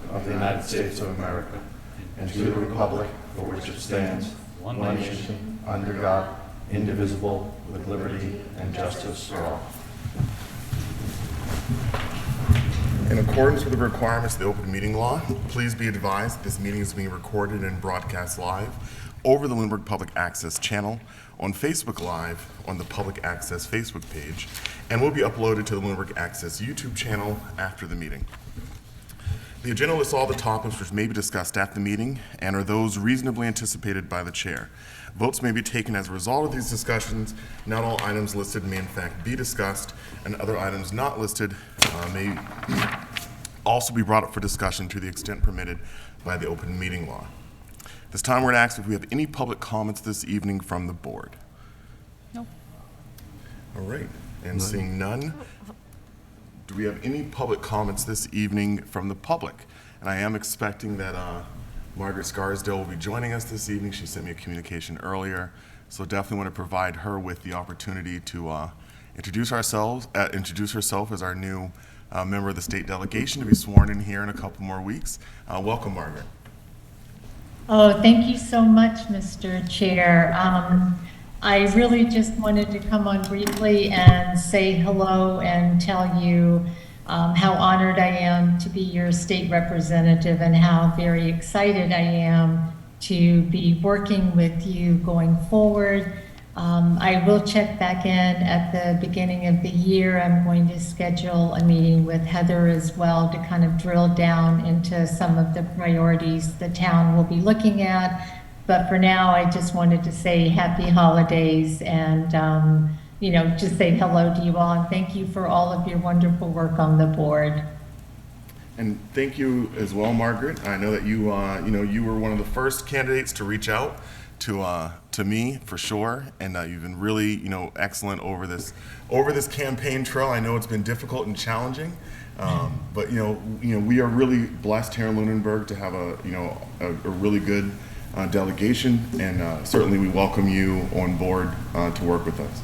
of the United States of America and to the republic for which it stands, one nation, under God, indivisible, with liberty and justice for all. In accordance with the requirements of the open meeting law, please be advised that this meeting is being recorded and broadcast live over the Lunenburg Public Access channel, on Facebook Live, on the Public Access Facebook page, and will be uploaded to the Lunenburg Access YouTube channel after the meeting. The agenda lists all the topics which may be discussed at the meeting and are those reasonably anticipated by the chair. Votes may be taken as a result of these discussions. Not all items listed may in fact be discussed, and other items not listed may also be brought up for discussion to the extent permitted by the open meeting law. This time we're going to ask if we have any public comments this evening from the board. No. All right, and seeing none, do we have any public comments this evening from the public? And I am expecting that Margaret Scarsdale will be joining us this evening. She sent me a communication earlier, so definitely want to provide her with the opportunity to introduce herself as our new member of the state delegation to be sworn in here in a couple more weeks. Welcome, Margaret. Oh, thank you so much, Mr. Chair. I really just wanted to come on briefly and say hello and tell you how honored I am to be your state representative and how very excited I am to be working with you going forward. I will check back in at the beginning of the year. I'm going to schedule a meeting with Heather as well to kind of drill down into some of the priorities the town will be looking at. But for now, I just wanted to say happy holidays and, just say hello to you all and thank you for all of your wonderful work on the board. And thank you as well, Margaret. I know that you, you were one of the first candidates to reach out to me for sure, and you've been really, excellent over this campaign trail. I know it's been difficult and challenging, but we are really blessed here in Lunenburg to have a really good delegation, and certainly we welcome you on board to work with us.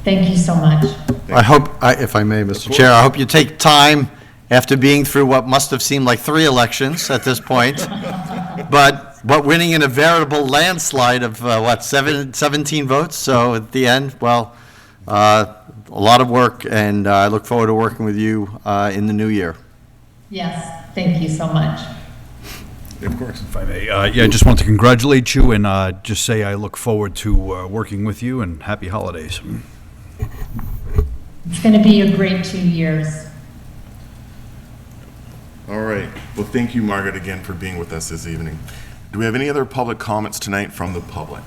Thank you so much. I hope, if I may, Mr. Chair, I hope you take time after being through what must have seemed like 3 elections at this point, but winning in a veritable landslide of, 17 votes? So at the end, a lot of work, and I look forward to working with you in the new year. Yes, thank you so much. Of course. If I may, I just want to congratulate you and just say I look forward to working with you, and happy holidays. It's going to be a great 2 years. All right. Well, thank you, Margaret, again for being with us this evening. Do we have any other public comments tonight from the public?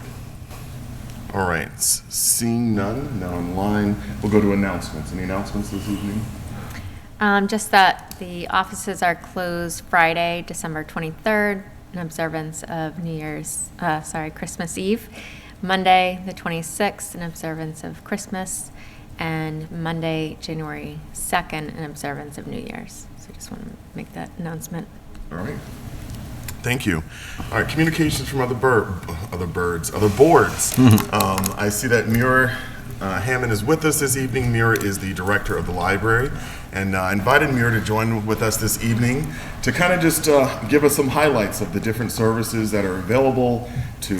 All right. Seeing none, now online, we'll go to announcements. Any announcements this evening? Just that the offices are closed Friday, December 23rd, in observance of Christmas Eve. Monday, the 26th, in observance of Christmas. And Monday, January 2nd, in observance of New Year's. So I just want to make that announcement. All right. Thank you. All right, communications from other boards. I see that Muir Hammond is with us this evening. Muir is the director of the library, and I invited Muir to join with us this evening to kind of just give us some highlights of the different services that are available to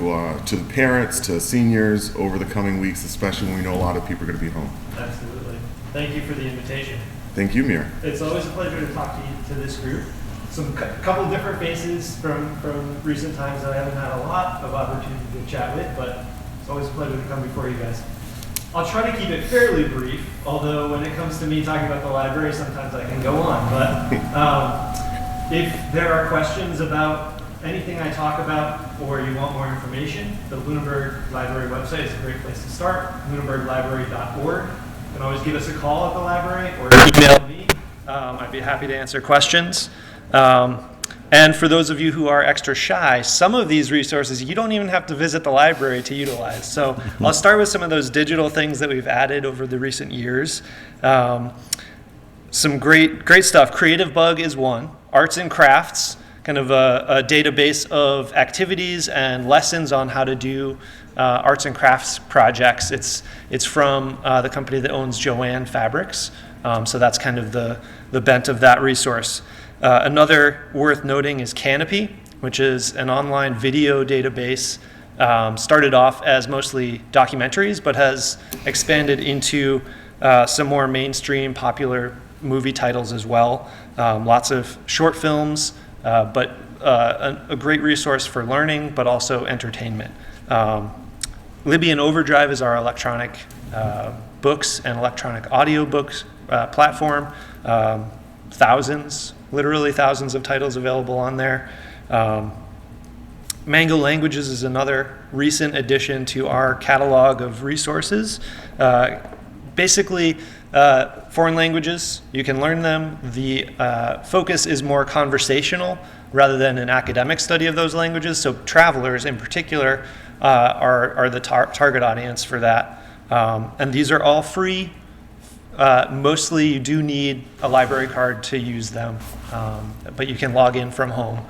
the parents, to seniors over the coming weeks, especially when we know a lot of people are going to be home. Absolutely. Thank you for the invitation. Thank you, Muir. It's always a pleasure to talk to this group. Some couple different faces from recent times that I haven't had a lot of opportunity to chat with, but it's always a pleasure to come before you guys. I'll try to keep it fairly brief, although when it comes to me talking about the library, sometimes I can go on. But if there are questions about anything I talk about or you want more information, the Lunenburg Library website is a great place to start, lunenburglibrary.org. You can always give us a call at the library or email me. I'd be happy to answer questions. And for those of you who are extra shy, some of these resources you don't even have to visit the library to utilize. So I'll start with some of those digital things that we've added over the recent years. Some great stuff. Creative Bug is one. Arts and Crafts, kind of a database of activities and lessons on how to do arts and crafts projects. It's from the company that owns Joanne Fabrics. So that's kind of the bent of that resource. Another worth noting is Canopy, which is an online video database. Started off as mostly documentaries, but has expanded into some more mainstream popular movie titles as well. Lots of short films, but a great resource for learning, but also entertainment. Libby and Overdrive is our electronic books and electronic audiobooks platform. Literally thousands of titles available on there. Mango Languages is another recent addition to our catalog of resources. Basically, foreign languages, you can learn them. The focus is more conversational rather than an academic study of those languages. So travelers in particular are the target audience for that. And these are all free. Mostly you do need a library card to use them, but you can log in from home.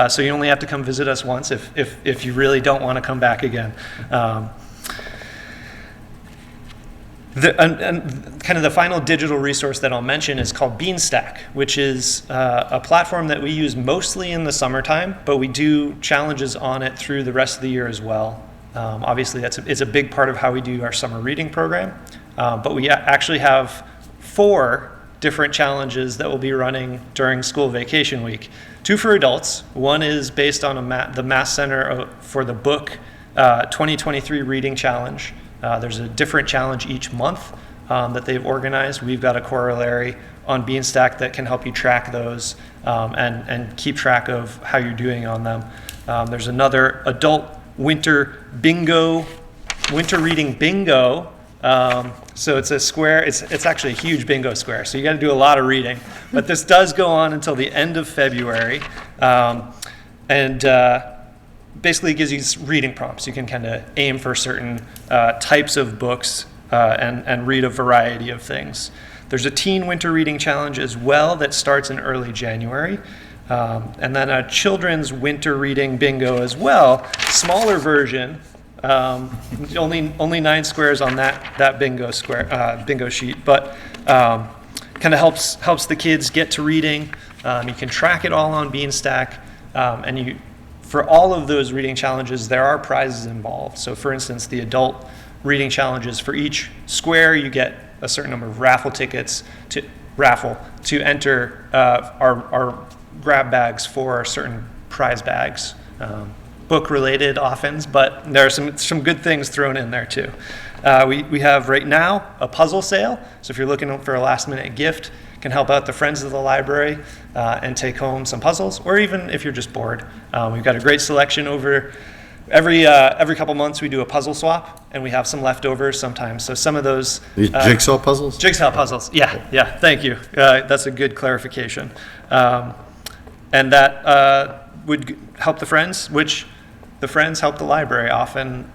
So you only have to come visit us once if you really don't want to come back again. And kind of the final digital resource that I'll mention is called Beanstack, which is a platform that we use mostly in the summertime, but we do challenges on it through the rest of the year as well. Obviously, it's a big part of how we do our summer reading program, but we actually have 4 different challenges that will be running during school vacation week. 2 for adults. One is based on the Mass Center for the Book 2023 Reading Challenge. There's a different challenge each month that they've organized. We've got a corollary on Beanstack that can help you track those and keep track of how you're doing on them. There's another adult winter reading bingo. So it's a square, it's actually a huge bingo square, so you got to do a lot of reading. But this does go on until the end of February, and basically gives you reading prompts. You can kind of aim for certain types of books and read a variety of things. There's a teen winter reading challenge as well that starts in early January. And then a children's winter reading bingo as well, smaller version. Only 9 squares on that bingo sheet, but kind of helps the kids get to reading. You can track it all on Beanstack, and for all of those reading challenges, there are prizes involved. So, for instance, the adult reading challenges, for each square, you get a certain number of raffle tickets to enter our grab bags for certain prize bags. Book related often, but there are some good things thrown in there too. We have right now a puzzle sale, so if you're looking for a last minute gift, can help out the friends of the library and take home some puzzles, or even if you're just bored. We've got a great selection over every couple months. We do a puzzle swap, and we have some leftovers sometimes. So some of those These jigsaw puzzles? Jigsaw puzzles, yeah, thank you. That's a good clarification. And that would help the friends, which the friends help the library often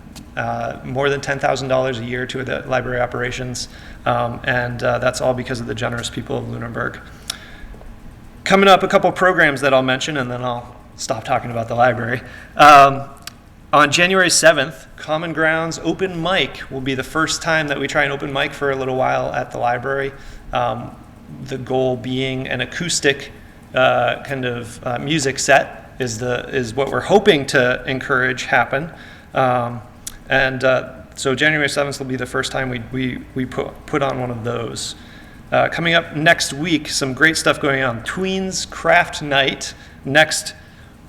more than $10,000 a year to the library operations, and that's all because of the generous people of Lunenburg. Coming up, a couple programs that I'll mention, and then I'll stop talking about the library. On January 7th, Common Grounds Open Mic will be the first time that we try an open mic for a little while at the library. The goal being an acoustic kind of music set is what we're hoping to encourage happen. So January 7th will be the first time we put on one of those. Coming up next week, some great stuff going on. Tweens Craft Night next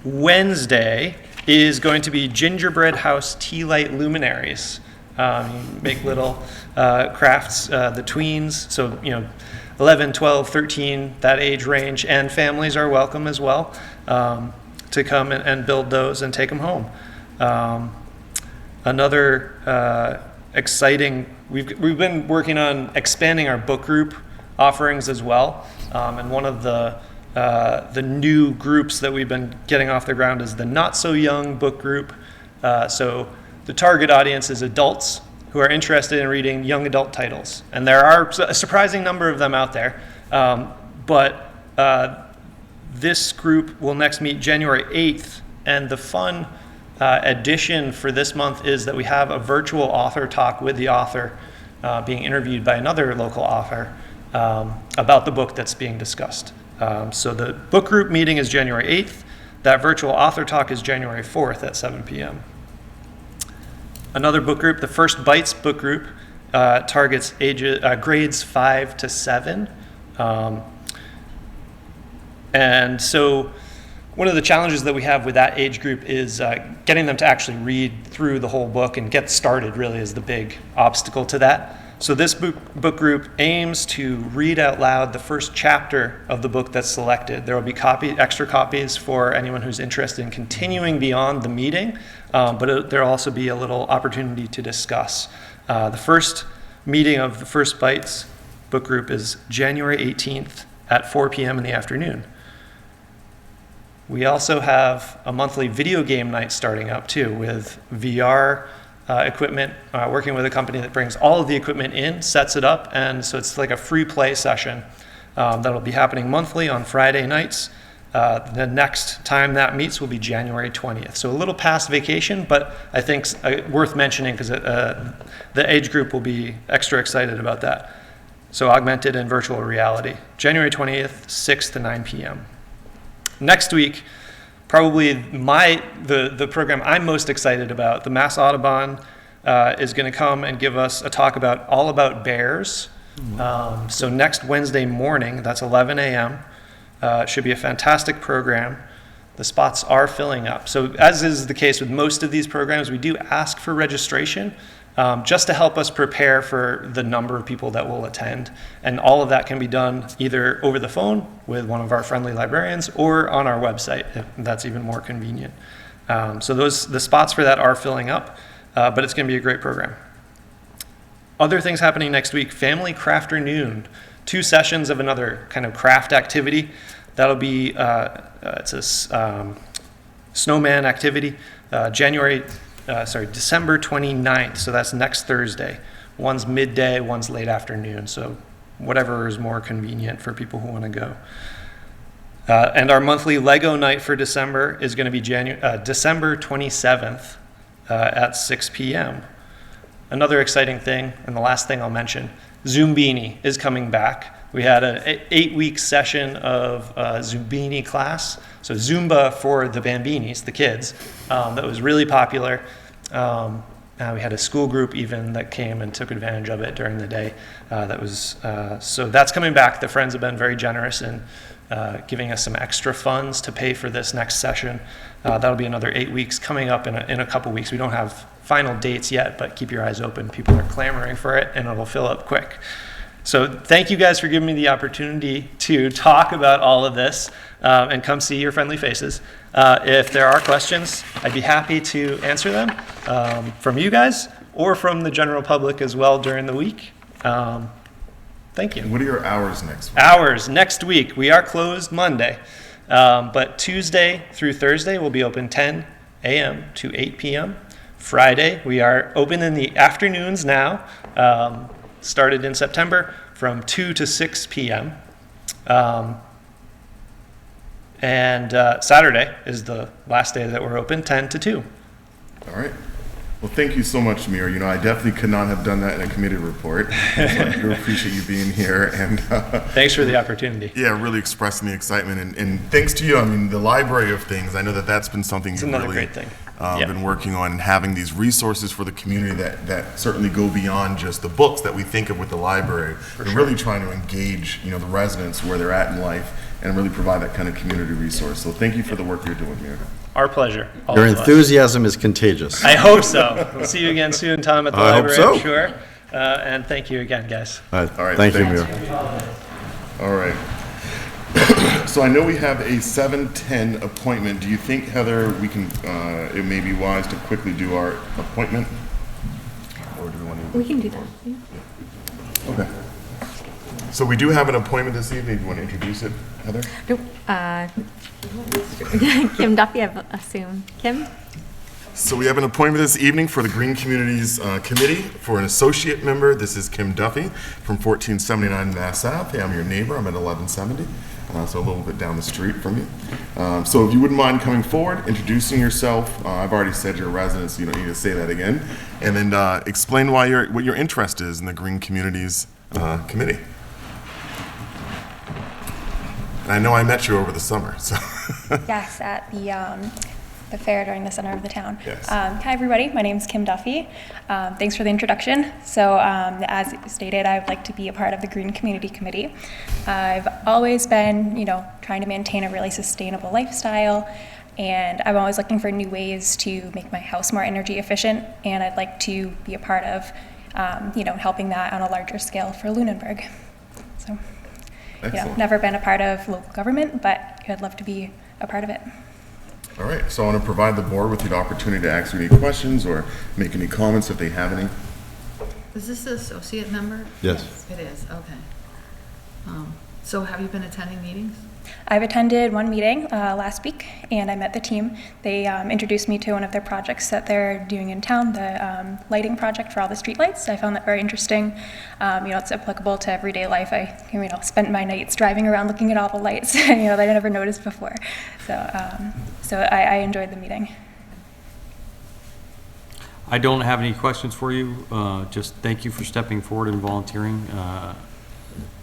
Wednesday is going to be Gingerbread House Tea Light Luminaries. You make little crafts, the tweens, so 11, 12, 13, that age range, and families are welcome as well to come and build those and take them home. Another exciting, we've been working on expanding our book group offerings as well, and one of the new groups that we've been getting off the ground is the Not So Young book group. So the target audience is adults who are interested in reading young adult titles, and there are a surprising number of them out there, but this group will next meet January 8th, and the fun addition for this month is that we have a virtual author talk with the author being interviewed by another local author about the book that's being discussed. So the book group meeting is January 8th. That virtual author talk is January 4th at 7 p.m. Another book group, the First Bites book group, targets grades 5 to 7. And so one of the challenges that we have with that age group is getting them to actually read through the whole book and get started really is the big obstacle to that. So this book group aims to read out loud the first chapter of the book that's selected. There will be extra copies for anyone who's interested in continuing beyond the meeting, but there'll also be a little opportunity to discuss. The first meeting of the First Bites book group is January 18th at 4 p.m. in the afternoon. We also have a monthly video game night starting up too with VR equipment, working with a company that brings all of the equipment in, sets it up, and so it's like a free play session that'll be happening monthly on Friday nights. The next time that meets will be January 20th. So a little past vacation, but I think worth mentioning because the age group will be extra excited about that. So augmented and virtual reality. January 20th, 6 to 9 p.m. Next week, probably the program I'm most excited about, the Mass Audubon is going to come and give us a talk all about bears. So next Wednesday morning, that's 11 a.m., should be a fantastic program. The spots are filling up. So as is the case with most of these programs, we do ask for registration just to help us prepare for the number of people that will attend. And all of that can be done either over the phone with one of our friendly librarians or on our website, if that's even more convenient. So the spots for that are filling up, but it's going to be a great program. Other things happening next week, Family Crafternoon, 2 sessions of another kind of craft activity. That'll be, it's a snowman activity, December 29th, so that's next Thursday. One's midday, one's late afternoon, so whatever is more convenient for people who want to go. And our monthly Lego night for December is going to be December 27th at 6 p.m. Another exciting thing, and the last thing I'll mention, Zumbini is coming back. We had an 8-week session of Zumbini class, so Zumba for the Bambinis, the kids, that was really popular. We had a school group even that came and took advantage of it during the day. So that's coming back. The Friends have been very generous in giving us some extra funds to pay for this next session. That'll be another 8 weeks coming up in a couple weeks. We don't have final dates yet, but keep your eyes open. People are clamoring for it, and it'll fill up quick. So thank you guys for giving me the opportunity to talk about all of this and come see your friendly faces. If there are questions, I'd be happy to answer them from you guys or from the general public as well during the week. Thank you. What are your hours next week? Hours next week. We are closed Monday, but Tuesday through Thursday will be open 10 a.m. to 8 p.m. Friday, we are open in the afternoons now. Started in September from 2 to 6 p.m. And Saturday is the last day that we're open, 10 to 2. All right. Well, thank you so much, Mir. I definitely could not have done that in a committee report. So I do appreciate you being here. And thanks for the opportunity. Yeah, really expressing the excitement. And thanks to you, the library of things, I know that's been something you've really great thing. Been working on, and having these resources for the community that certainly go beyond just the books that we think of with the library. We're really trying to engage, the residents where they're at in life and really provide that kind of community resource. So thank you for the work you're doing, Mir. Our pleasure. Your enthusiasm is contagious. I hope so. We'll see you again soon, Tom, at the library, hope so. I'm sure. And thank you again, guys. All right. Thank you, Mir. All right. So I know we have a 7:10 appointment. Do you think, Heather, we can? It may be wise to quickly do our appointment, or do we want to? We can do that. Yeah. Okay. So we do have an appointment this evening. Do you want to introduce it, Heather? Nope. Kim Duffy, I assume. Kim? So we have an appointment this evening for the Green Communities Committee for an associate member. This is Kim Duffy from 1479 Mass Ave. Hey, I'm your neighbor. I'm at 1170, so a little bit down the street from you. So if you wouldn't mind coming forward, introducing yourself. I've already said you're a resident, so you don't need to say that again. And then explain what your interest is in the Green Communities Committee. And I know I met you over the summer, so. Yes, at the fair during the center of the town. Yes. Hi, everybody. My name's Kim Duffy. Thanks for the introduction. So, as stated, I would like to be a part of the Green Community Committee. I've always been, trying to maintain a really sustainable lifestyle, and I'm always looking for new ways to make my house more energy efficient, and I'd like to be a part of, helping that on a larger scale for Lunenburg. So, Excellent. never been a part of local government, but I'd love to be a part of it. All right, so I want to provide the board with the opportunity to ask you any questions or make any comments if they have any. Is this the associate member? Yes. It is, okay. So have you been attending meetings? I've attended one meeting last week, and I met the team. They introduced me to one of their projects that they're doing in town, the lighting project for all the streetlights. I found that very interesting. It's applicable to everyday life. I, spent my nights driving around looking at all the lights, that I never noticed before. So I enjoyed the meeting. I don't have any questions for you. Just thank you for stepping forward and volunteering.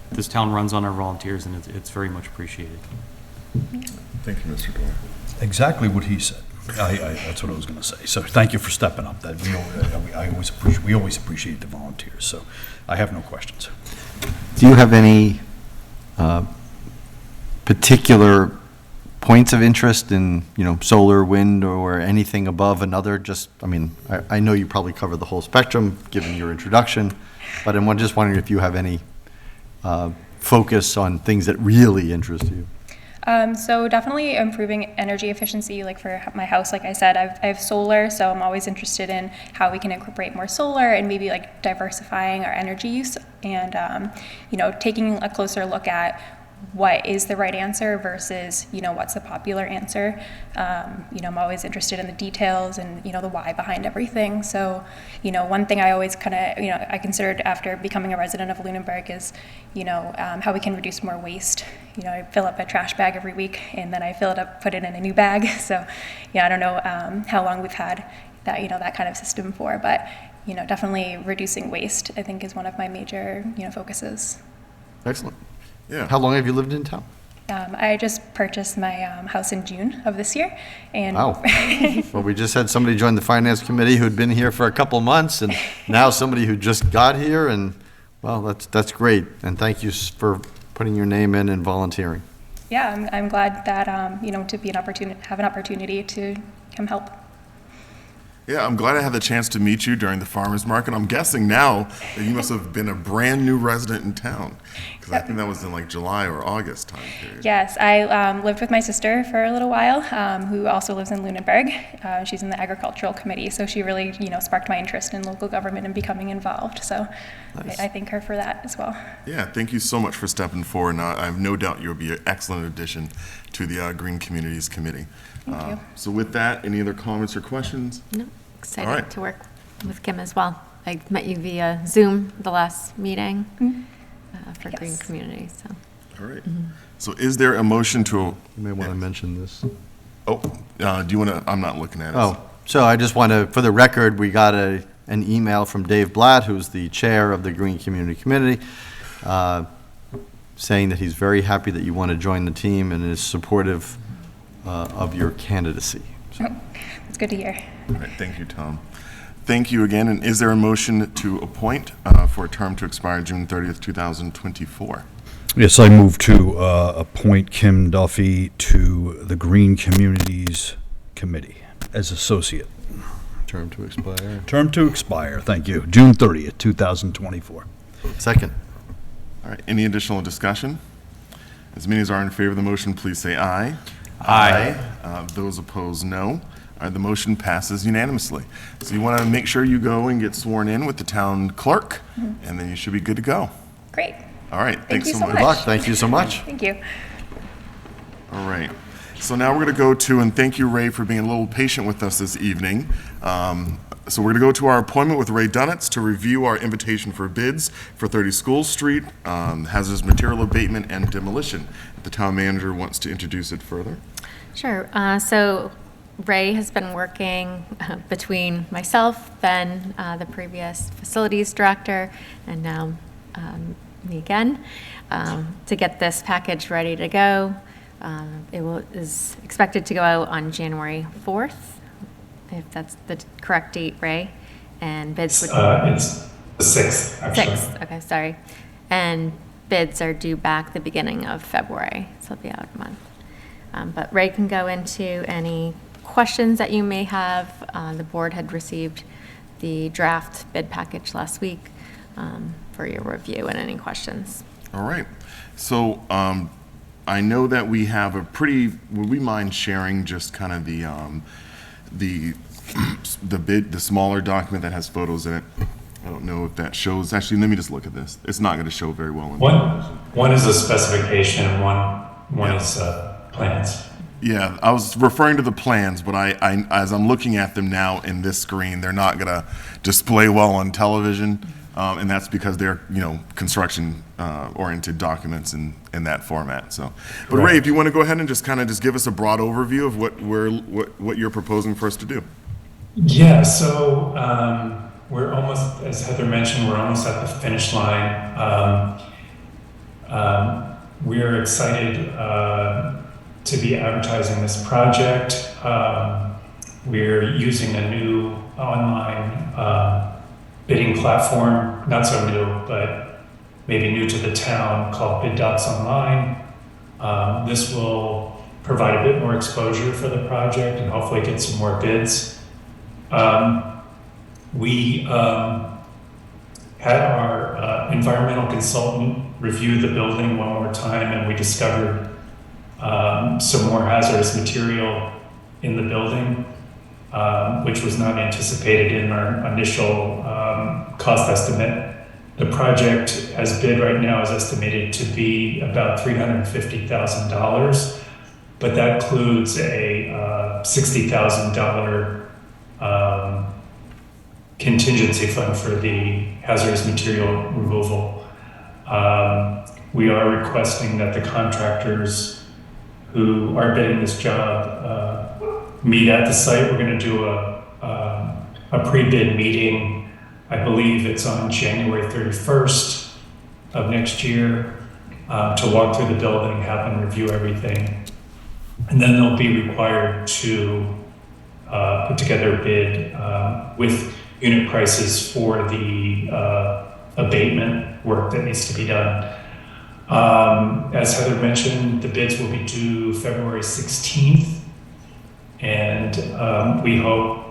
This town runs on our volunteers, and it's very much appreciated. Thank you, Mr. Doyle. Exactly what he said. That's what I was going to say. So thank you for stepping up. That we always appreciate the volunteers. So I have no questions. Do you have any particular points of interest in, solar, wind, or anything above another? I know you probably cover the whole spectrum, given your introduction, but I'm just wondering if you have any focus on things that really interest you. So definitely improving energy efficiency, like for my house, like I said, I have solar, so I'm always interested in how we can incorporate more solar and maybe like diversifying our energy use and, taking a closer look at what is the right answer versus, what's the popular answer. I'm always interested in the details and, the why behind everything. So, one thing I always I considered after becoming a resident of Lunenburg is, how we can reduce more waste. I fill up a trash bag every week and then I fill it up, put it in a new bag. So, I don't know how long we've had that, that kind of system for, but, definitely reducing waste, I think, is one of my major, focuses. Excellent. Yeah. How long have you lived in town? I just purchased my house in June of this year, and Wow. Well, we just had somebody join the finance committee who'd been here for a couple months, and now somebody who just got here, and, well, that's great. And thank you for putting your name in and volunteering. yeah, I'm glad that to be have an opportunity to come help. Yeah, I'm glad I had the chance to meet you during the farmer's market. I'm guessing now that you must have been a brand new resident in town, because I think that was in like July or August time period. Yes, I lived with my sister for a little while, who also lives in Lunenburg. She's in the agricultural committee, so she really sparked my interest in local government and becoming involved. So Nice. I thank her for that as well. Yeah, thank you so much for stepping forward, and I have no doubt you'll be an excellent addition to the Green Communities Committee. Thank you. So with that, any other comments or questions? No, All excited right. to work with Kim as well. I met you via Zoom the last meeting for Green Yes. Community, so. All right. So is there a motion to, You may want to mention this. do you want to, I'm not looking at it. Oh, so I just want to, for the record, we got an email from Dave Blatt, who's the chair of the Green Community Committee, saying that he's very happy that you want to join the team and is supportive of your candidacy. So, It's good to hear. All right, thank you, Tom. Thank you again, and is there a motion to appoint for a term to expire June 30th, 2024? Yes, I move to appoint Kim Duffy to the Green Communities Committee as associate. term to expire. Term to expire, thank you, June 30th, 2024. Second. All right, any additional discussion? As many as are in favor of the motion, please say aye. Aye. Those opposed, no. All right, the motion passes unanimously. So you want to make sure you go and get sworn in with the town clerk, and then you should be good to go. Great. All right, thanks you so so much. Good luck. Thank you so much. Thank you. All right. So now we're going to go to, and thank you, Ray, for being a little patient with us this evening. So we're going to go to our appointment with Ray Dunitz to review our invitation for bids for 30 School Street, hazardous material abatement and demolition. The town manager wants to introduce it further. Sure. So Ray has been working between myself, Ben, the previous facilities director, and now me again, to get this package ready to go. Is expected to go out on January 4th, if that's the correct date, Ray. And bids would... It's the 6th, actually. 6th, okay, sorry. And bids are due back the beginning of February, so it'll be out a month. But Ray can go into any questions that you may have. The board had received the draft bid package last week for your review and any questions. All right. So I know that we have a pretty, would we mind sharing just kind of the bid, the smaller document that has photos in it? I don't know if that shows, actually, let me just look at this. It's not going to show very well. One is a specification and one is plans. Yeah, I was referring to the plans, but I as I'm looking at them now in this screen, they're not going to display well on television, and that's because they're, construction oriented documents in that format. So, but Ray, if you want to go ahead and just give us a broad overview of what you're proposing for us to do. Yeah, so we're almost, as Heather mentioned, we're almost at the finish line. We're excited to be advertising this project. We're using a new online bidding platform, not so new, but maybe new to the town, called Bid Docs Online. This will provide a bit more exposure for the project and hopefully get some more bids. We had our environmental consultant review the building one more time, and we discovered some more hazardous material in the building, which was not anticipated in our initial cost estimate. The project as bid right now is estimated to be about $350,000, but that includes a $60,000 contingency fund for the hazardous material removal. We are requesting that the contractors who are bidding this job meet at the site. We're going to do a pre-bid meeting. I believe it's on January 31st of next year to walk through the building, have them review everything. And then they'll be required to put together a bid with unit prices for the abatement work that needs to be done. As Heather mentioned, the bids will be due February 16th, and we hope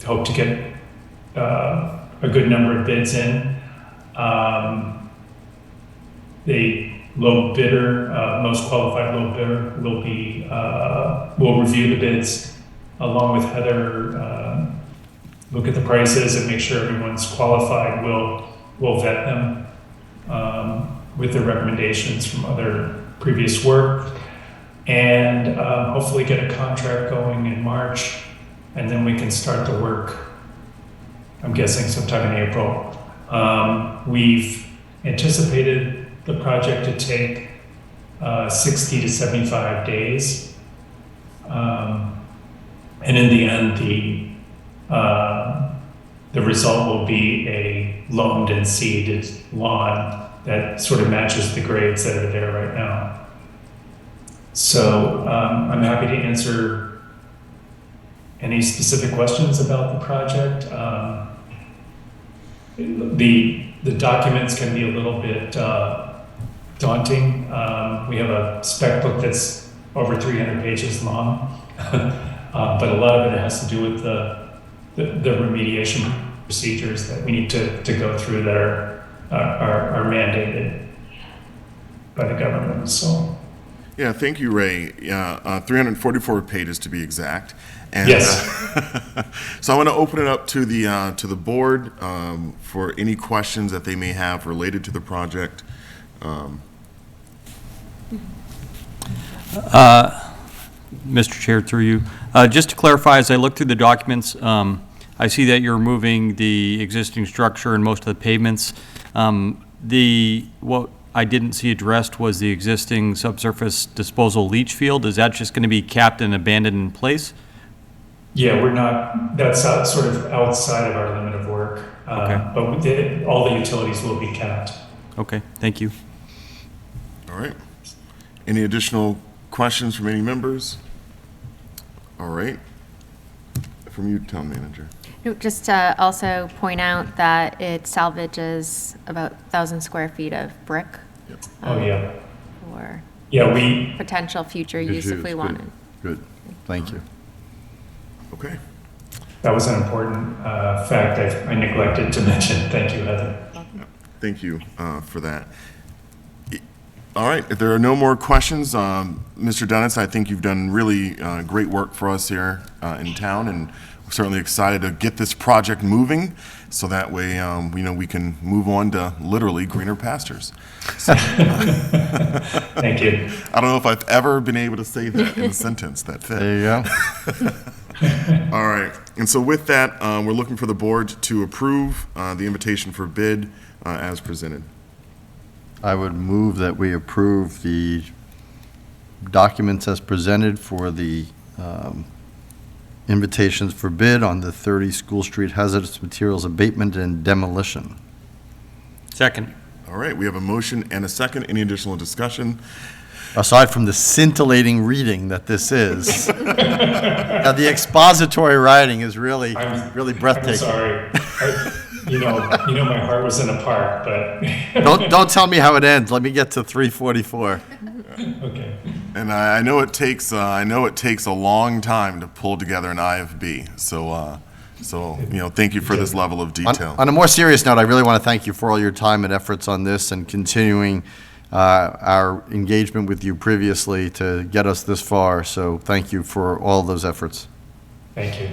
to get a good number of bids in. The low bidder, most qualified low bidder, will review the bids along with Heather, look at the prices and make sure everyone's qualified. We'll vet them with the recommendations from other previous work, and hopefully get a contract going in March, and then we can start the work, I'm guessing sometime in April. We've anticipated the project to take 60 to 75 days. And in the end, the result will be a loamed and seeded lawn that sort of matches the grades that are there right now. So I'm happy to answer any specific questions about the project. The documents can be a little bit daunting. We have a spec book that's over 300 pages long, but a lot of it has to do with the remediation procedures that we need to go through that are mandated by the government. So. Yeah, thank you, Ray. 344 pages to be exact. And, yes. So I want to open it up to the board for any questions that they may have related to the project. Mr. Chair, through you. Just to clarify, as I look through the documents, I see that you're moving the existing structure and most of the pavements. What I didn't see addressed was the existing subsurface disposal leach field. Is that just going to be capped and abandoned in place? Yeah, we're not, that's sort of outside of our limit of work. Okay. But all the utilities will be capped. Okay, thank you. All right. Any additional questions from any members? All right. From you, Town Manager. No, just to also point out that it salvages about 1,000 square feet of brick. Oh, yeah. For Yeah, we, potential future use if we wanted. Good, thank you. Okay. that was an important fact I neglected to mention. Thank you, Heather. Thank you for that. All right, if there are no more questions, Mr. Dennis, I think you've done really great work for us here in town, and we're certainly excited to get this project moving, so that way we can move on to literally greener pastures. Thank you. I don't know if I've ever been able to say that in a sentence that fit. There you go. All right, and so with that, we're looking for the board to approve the invitation for bid as presented. I would move that we approve the documents as presented for the invitations for bid on the 30 School Street hazardous materials abatement and demolition. Second. All right, we have a motion and a second. Any additional discussion? Aside from the scintillating reading that this is, now the expository writing is really I'm breathtaking. sorry. You know, my heart was in a park, but Don't tell me how it ends. Let me get to 344. okay. And I know it takes a long time to pull together an IFB. So thank you for this level of detail. On a more serious note, I really want to thank you for all your time and efforts on this and continuing our engagement with you previously to get us this far. So thank you for all those efforts. Thank you.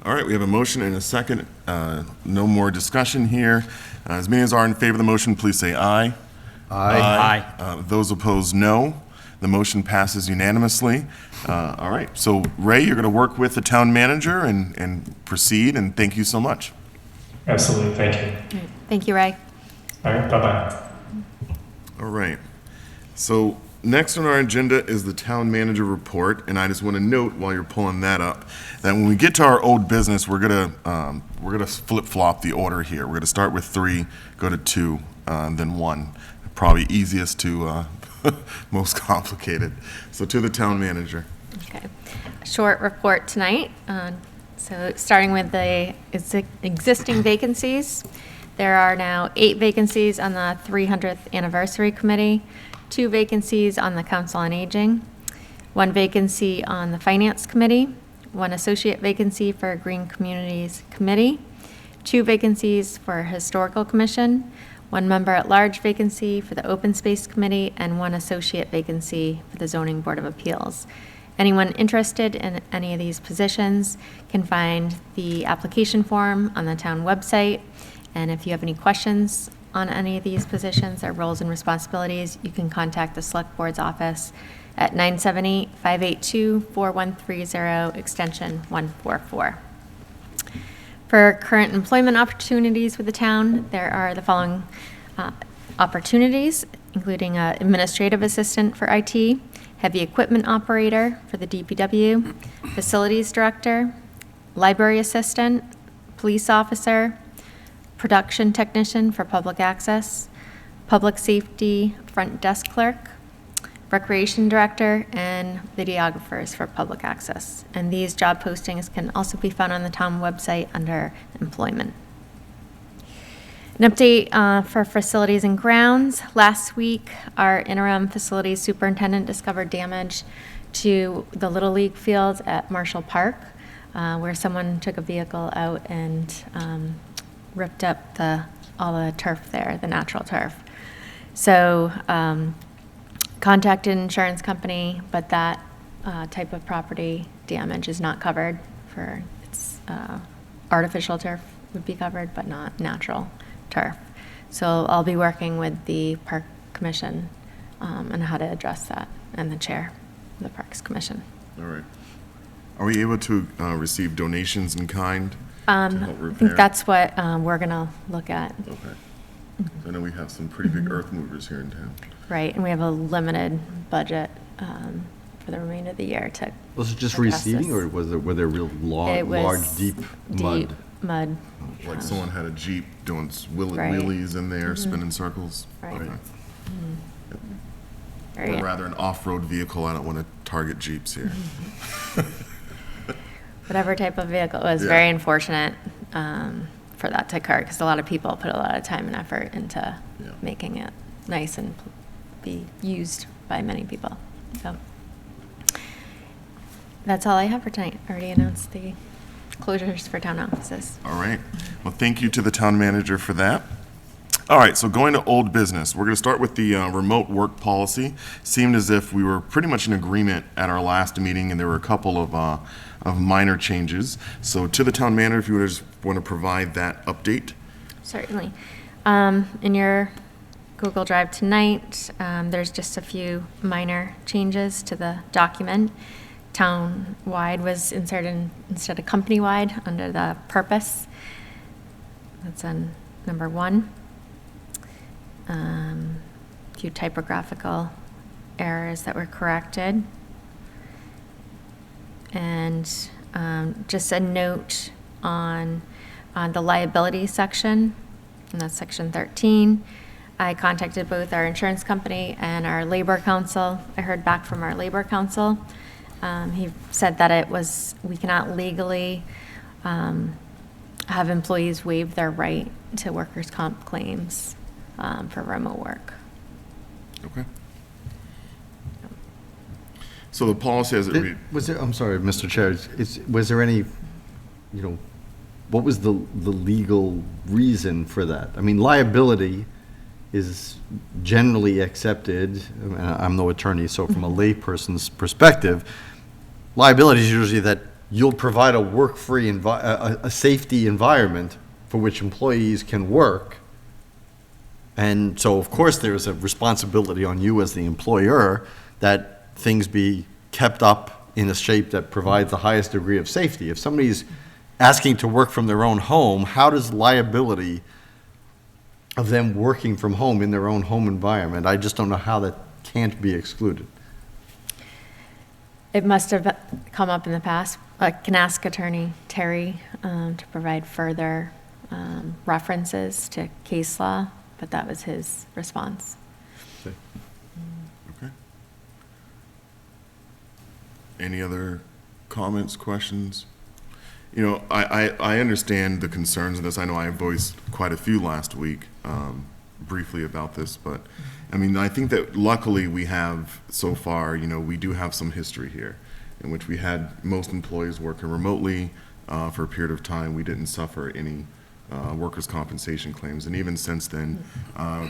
All right, we have a motion and a second. No more discussion here. As many as are in favor of the motion, please say aye. Aye. Those opposed, no. The motion passes unanimously. All right, so Ray, you're going to work with the town manager and proceed, and thank you so much. Absolutely. Thank you. Thank you, Ray. All right. Bye-bye. All right, so next on our agenda is the town manager report, and I just want to note while you're pulling that up, that when we get to our old business, we're gonna flip-flop the order here. We're gonna start with 3, go to 2, then 1. Probably easiest to most complicated. So to the town manager. Okay. Short report tonight. So starting with the existing vacancies, there are now 8 vacancies on the 300th Anniversary Committee, 2 vacancies on the Council on Aging, 1 vacancy on the Finance Committee, 1 associate vacancy for Green Communities Committee, 2 vacancies for Historical Commission, 1 member-at-large vacancy for the Open Space Committee, and 1 associate vacancy for the Zoning Board of Appeals. Anyone interested in any of these positions can find the application form on the town website. And if you have any questions on any of these positions or roles and responsibilities, you can contact the Select Board's office at 978-582-4130, extension 144. For current employment opportunities with the town, there are the following opportunities, including administrative assistant for IT, heavy equipment operator for the DPW, facilities director, library assistant, police officer, production technician for public access, public safety front desk clerk, recreation director, and videographers for public access. And these job postings can also be found on the town website under employment. An update for facilities and grounds. Last week, our interim facilities superintendent discovered damage to the Little League fields at Marshall Park, where someone took a vehicle out and ripped up all the turf there, the natural turf. So contacted an insurance company, but that type of property damage is not covered for its artificial turf would be covered, but not natural turf. So I'll be working with the Park Commission on how to address that, and the chair of the Parks Commission. All right. Are we able to receive donations in kind to help I repair? think that's what we're gonna look at. Okay. I know we have some pretty big earth movers here in town. Right, and we have a limited budget for the remainder of the year to Was it just address reseeding, this. or were there real It was large, deep mud? mud. Like someone had a Jeep doing Right. wheelies in there, spinning circles. Right. Okay. Very- Or rather, an off-road vehicle. I don't want to target Jeeps here. Whatever type of vehicle, it was Yeah. very unfortunate for that to occur, because a lot of people put a lot of time and effort into Yeah. making it nice and be used by many people. So that's all I have for tonight. I already announced the closures for town offices. All right. Well, thank you to the town manager for that. All right, so going to old business, we're going to start with the remote work policy. Seemed as if we were pretty much in agreement at our last meeting, and there were a couple of minor changes. So to the town manager, if you would just want to provide that update. Certainly. In your Google Drive tonight, there's just a few minor changes to the document. Town-wide was inserted instead of company-wide under the purpose. That's on number 1. Few typographical errors that were corrected. And just a note on the liability section, and that's section 13. I contacted both our insurance company and our labor council. I heard back from our labor council. He said that we cannot legally have employees waive their right to workers' comp claims for remote work. Okay. So the policy as it reads. Was there, I'm sorry, Mr. Chair, was there any, what was the legal reason for that? I mean, liability is generally accepted, and I'm no attorney, so from a layperson's perspective, liability is usually that you'll provide a work-free, a safety environment for which employees can work. And so, of course, there's a responsibility on you as the employer that things be kept up in a shape that provides the highest degree of safety. If somebody's asking to work from their own home, how does liability of them working from home in their own home environment, I just don't know how that can't be excluded. It must have come up in the past. I can ask Attorney Terry to provide further references to case law, but that was his response. Okay. Any other comments, questions? I understand the concerns of this. I know I voiced quite a few last week briefly about this, but I mean, I think that luckily we have so far, we do have some history here in which we had most employees working remotely for a period of time. We didn't suffer any workers' compensation claims. And even since then,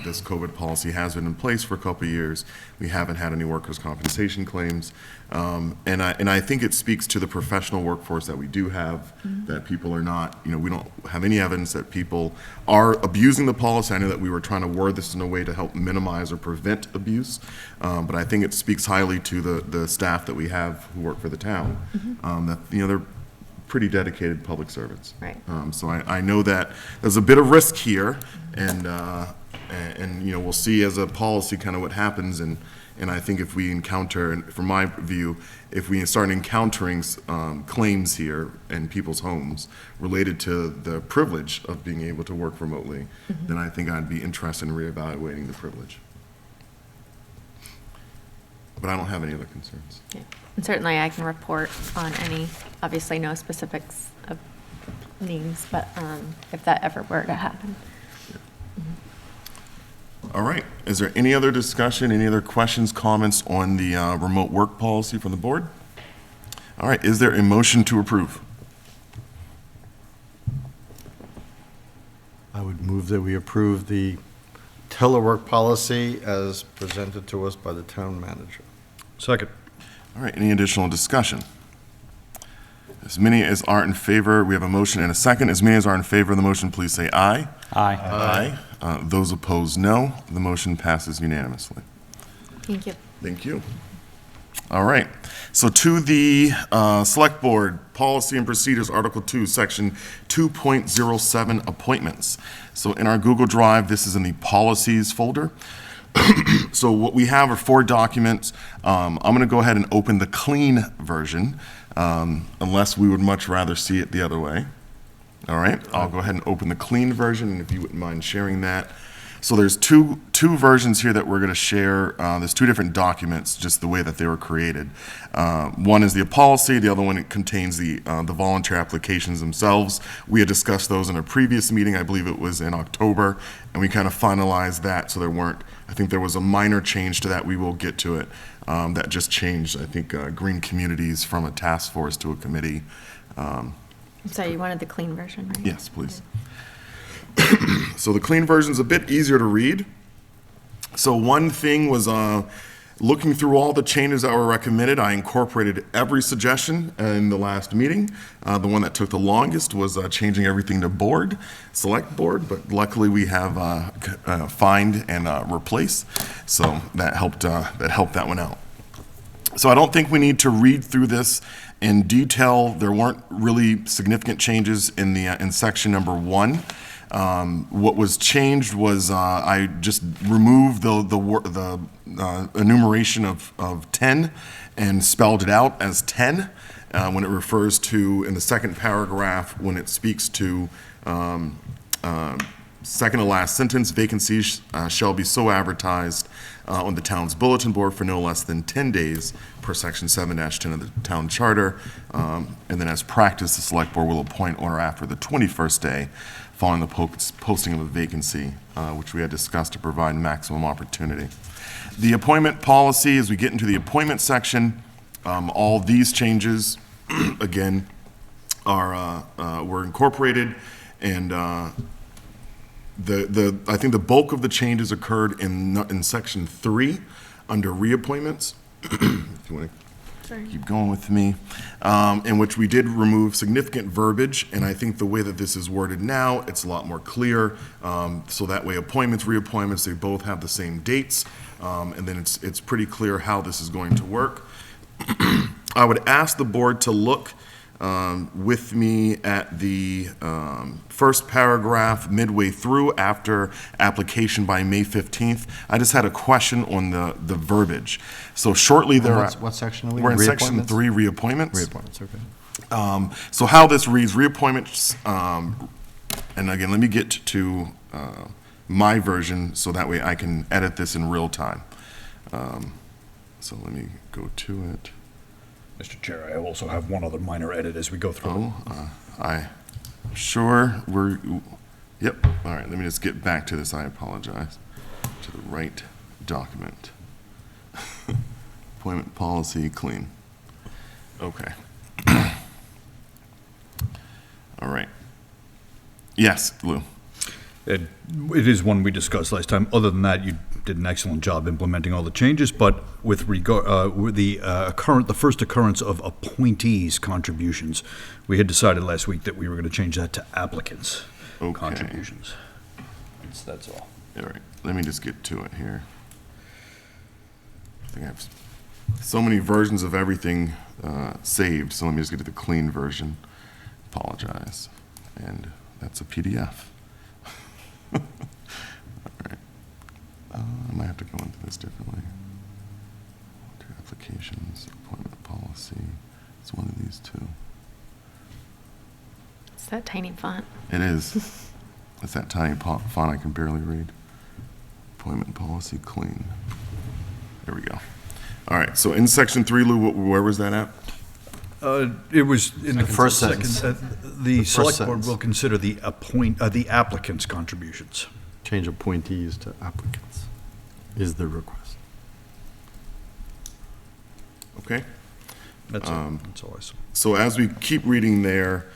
this COVID policy has been in place for a couple of years. We haven't had any workers' compensation claims. And I think it speaks to the professional workforce that we do have, that people are not, we don't have any evidence that people are abusing the policy. I know that we were trying to word this in a way to help minimize or prevent abuse, but I think it speaks highly to the staff that we have who work for the town, that, they're pretty dedicated public servants. Right. So I know that there's a bit of risk here, and we'll see as a policy kind of what happens, and I think if we encounter, and from my view, if we start encountering claims here in people's homes related to the privilege of being able to work remotely, then I think I'd be interested in reevaluating the privilege. But I don't have any other concerns. Yeah. And certainly I can report on any, obviously no specifics of names, but if that ever were to happen. All right. Is there any other discussion, any other questions, comments on the remote work policy from the board? All right. Is there a motion to approve? I would move that we approve the telework policy as presented to us by the town manager. Second. All right. Any additional discussion? As many as are in favor, we have a motion and a second. As many as are in favor of the motion, please say aye. Aye. Aye. Those opposed, no. The motion passes unanimously. Thank you. Thank you. All right. So to the Select Board Policy and Procedures, Article 2, Section 2.07, Appointments. So in our Google Drive, this is in the Policies folder. So what we have are 4 documents. I'm going to go ahead and open the clean version, unless we would much rather see it the other way. All right, I'll go ahead and open the clean version, and if you wouldn't mind sharing that. So there's two versions here that we're going to share. There's two different documents, just the way that they were created. One is the policy, the other one it contains the volunteer applications themselves. We had discussed those in a previous meeting, I believe it was in October, and we kind of finalized that, so I think there was a minor change to that, we will get to it, that just changed, I think, Green Communities from a task force to a committee. I'm sorry, you wanted the clean version, right? Yes, please. So the clean version is a bit easier to read. So one thing was looking through all the changes that were recommended, I incorporated every suggestion in the last meeting. The one that took the longest was changing everything to board, select board, but luckily we have find and replace. So that helped that one out. So I don't think we need to read through this in detail. There weren't really significant changes in section number 1. What was changed was I just removed the enumeration of 10 and spelled it out as 10 when it refers to, in the second paragraph, when it speaks to second to last sentence, vacancies shall be so advertised on the town's bulletin board for no less than 10 days per section 7-10 of the town charter. And then as practice, the select board will appoint on or after the 21st day following the posting of a vacancy, which we had discussed to provide maximum opportunity. The appointment policy, as we get into the appointment section, all these changes, again, were incorporated, and I think the bulk of the changes occurred in section 3 under reappointments. If you want to keep going with me, in which we did remove significant verbiage, and I think the way that this is worded now, it's a lot more clear. So that way, appointments, reappointments, they both have the same dates, and then it's pretty clear how this is going to work. I would ask the board to look with me at the first paragraph midway through after application by May 15th. I just had a question on the verbiage. So shortly thereafter. What section are we in? We're in section Reappointments? 3, reappointments. Reappointments, okay. So how this reads, reappointments, and again, let me get to my version so that way I can edit this in real time. So let me go to it. Mr. Chair, I also have one other minor edit as we go through. Yep, all right, let me just get back to this, I apologize. To the right document. Appointment policy, clean. Okay. All right. Yes, Lou. It is one we discussed last time. Other than that, you did an excellent job implementing all the changes, but with regard, with the first occurrence of appointees' contributions, we had decided last week that we were going to change that to applicants' contributions. That's all. All right, let me just get to it here. I think I have so many versions of everything saved, so let me just get to the clean version. Apologize. And that's a PDF. All right. I might have to go into this differently. Applications, appointment policy. It's one of these two. It's that tiny font. It is. It's that tiny font I can barely read. Appointment policy, clean. There we go. All right, so in section 3, Lou, where was that at? It was in the first second. sentence. The select board sentence. will consider the applicant's contributions. Change appointees to applicants is the request. Okay. That's it. That's all I saw. So as we keep reading there,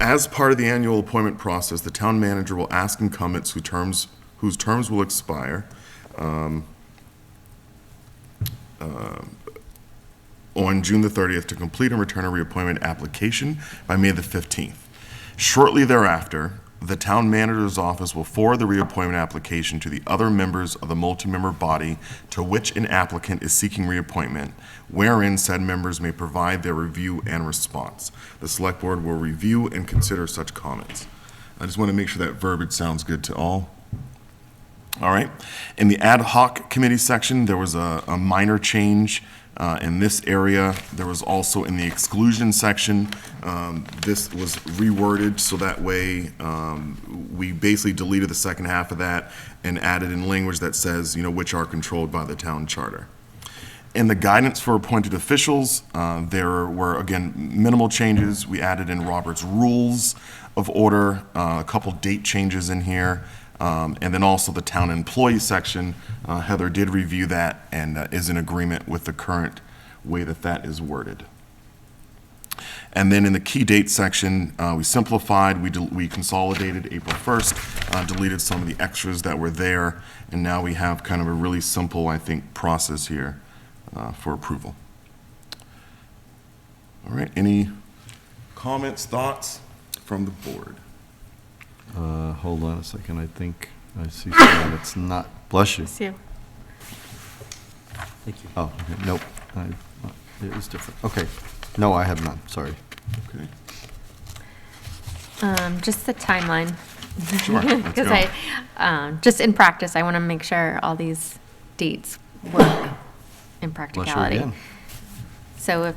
as part of the annual appointment process, the town manager will ask incumbents whose terms will expire on June the 30th to complete and return a reappointment application by May the 15th. Shortly thereafter, the town manager's office will forward the reappointment application to the other members of the multi-member body to which an applicant is seeking reappointment, wherein said members may provide their review and response. The select board will review and consider such comments. I just want to make sure that verbiage sounds good to all. All right. In the ad hoc committee section, there was a minor change In this area, there was also in the exclusion section, this was reworded so that way we basically deleted the second half of that and added in language that says, which are controlled by the town charter. In the guidance for appointed officials, there were, again, minimal changes. We added in Robert's Rules of Order, a couple date changes in here, and then also the town employee section. Heather did review that and is in agreement with the current way that that is worded. And then in the key date section, we simplified, we consolidated April 1st, deleted some of the extras that were there, and now we have kind of a really simple, I think, process here for approval. All right, any comments, thoughts from the board? Hold on a second, I think I see something that's not, bless you. It's you. Thank you. Oh, okay, nope, it is different. Okay, no, I have none, sorry. Okay. Just the timeline. Sure, let's Because go. just in practice, I want to make sure all these dates work in Bless you practicality. again. So if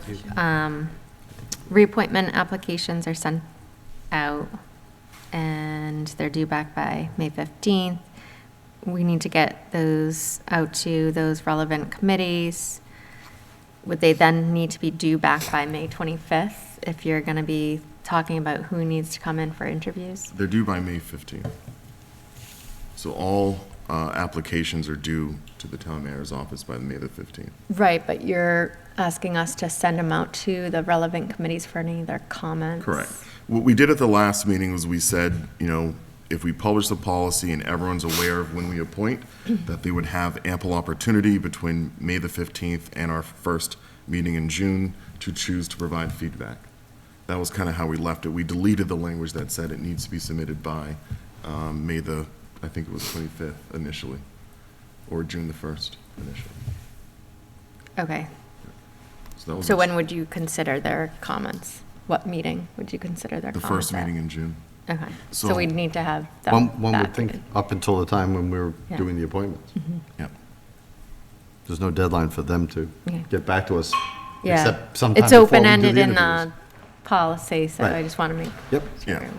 reappointment applications are sent out and they're due back by May 15th, we need to get those out to those relevant committees. Would they then need to be due back by May 25th if you're going to be talking about who needs to come in for interviews? They're due by May 15th. So all applications are due to the town mayor's office by May the 15th. Right, but you're asking us to send them out to the relevant committees for any of their comments? Correct. What we did at the last meeting was we said, if we publish the policy and everyone's aware of when we appoint, that they would have ample opportunity between May the 15th and our first meeting in June to choose to provide feedback. That was kind of how we left it. We deleted the language that said it needs to be submitted by May the, I think it was 25th initially, or June the 1st initially. Okay. So that was So when would you consider their comments? What meeting would you consider their the comments first at? meeting in June. Okay, So- so we'd need to have that One would back think in. up until the time when we're Yeah. doing the appointments. Yep. There's no deadline for them to Okay. get back to us. Yeah, except sometime it's before we do open-ended the in interviews. the policy, so Right. I just want to make. Yep. Yeah.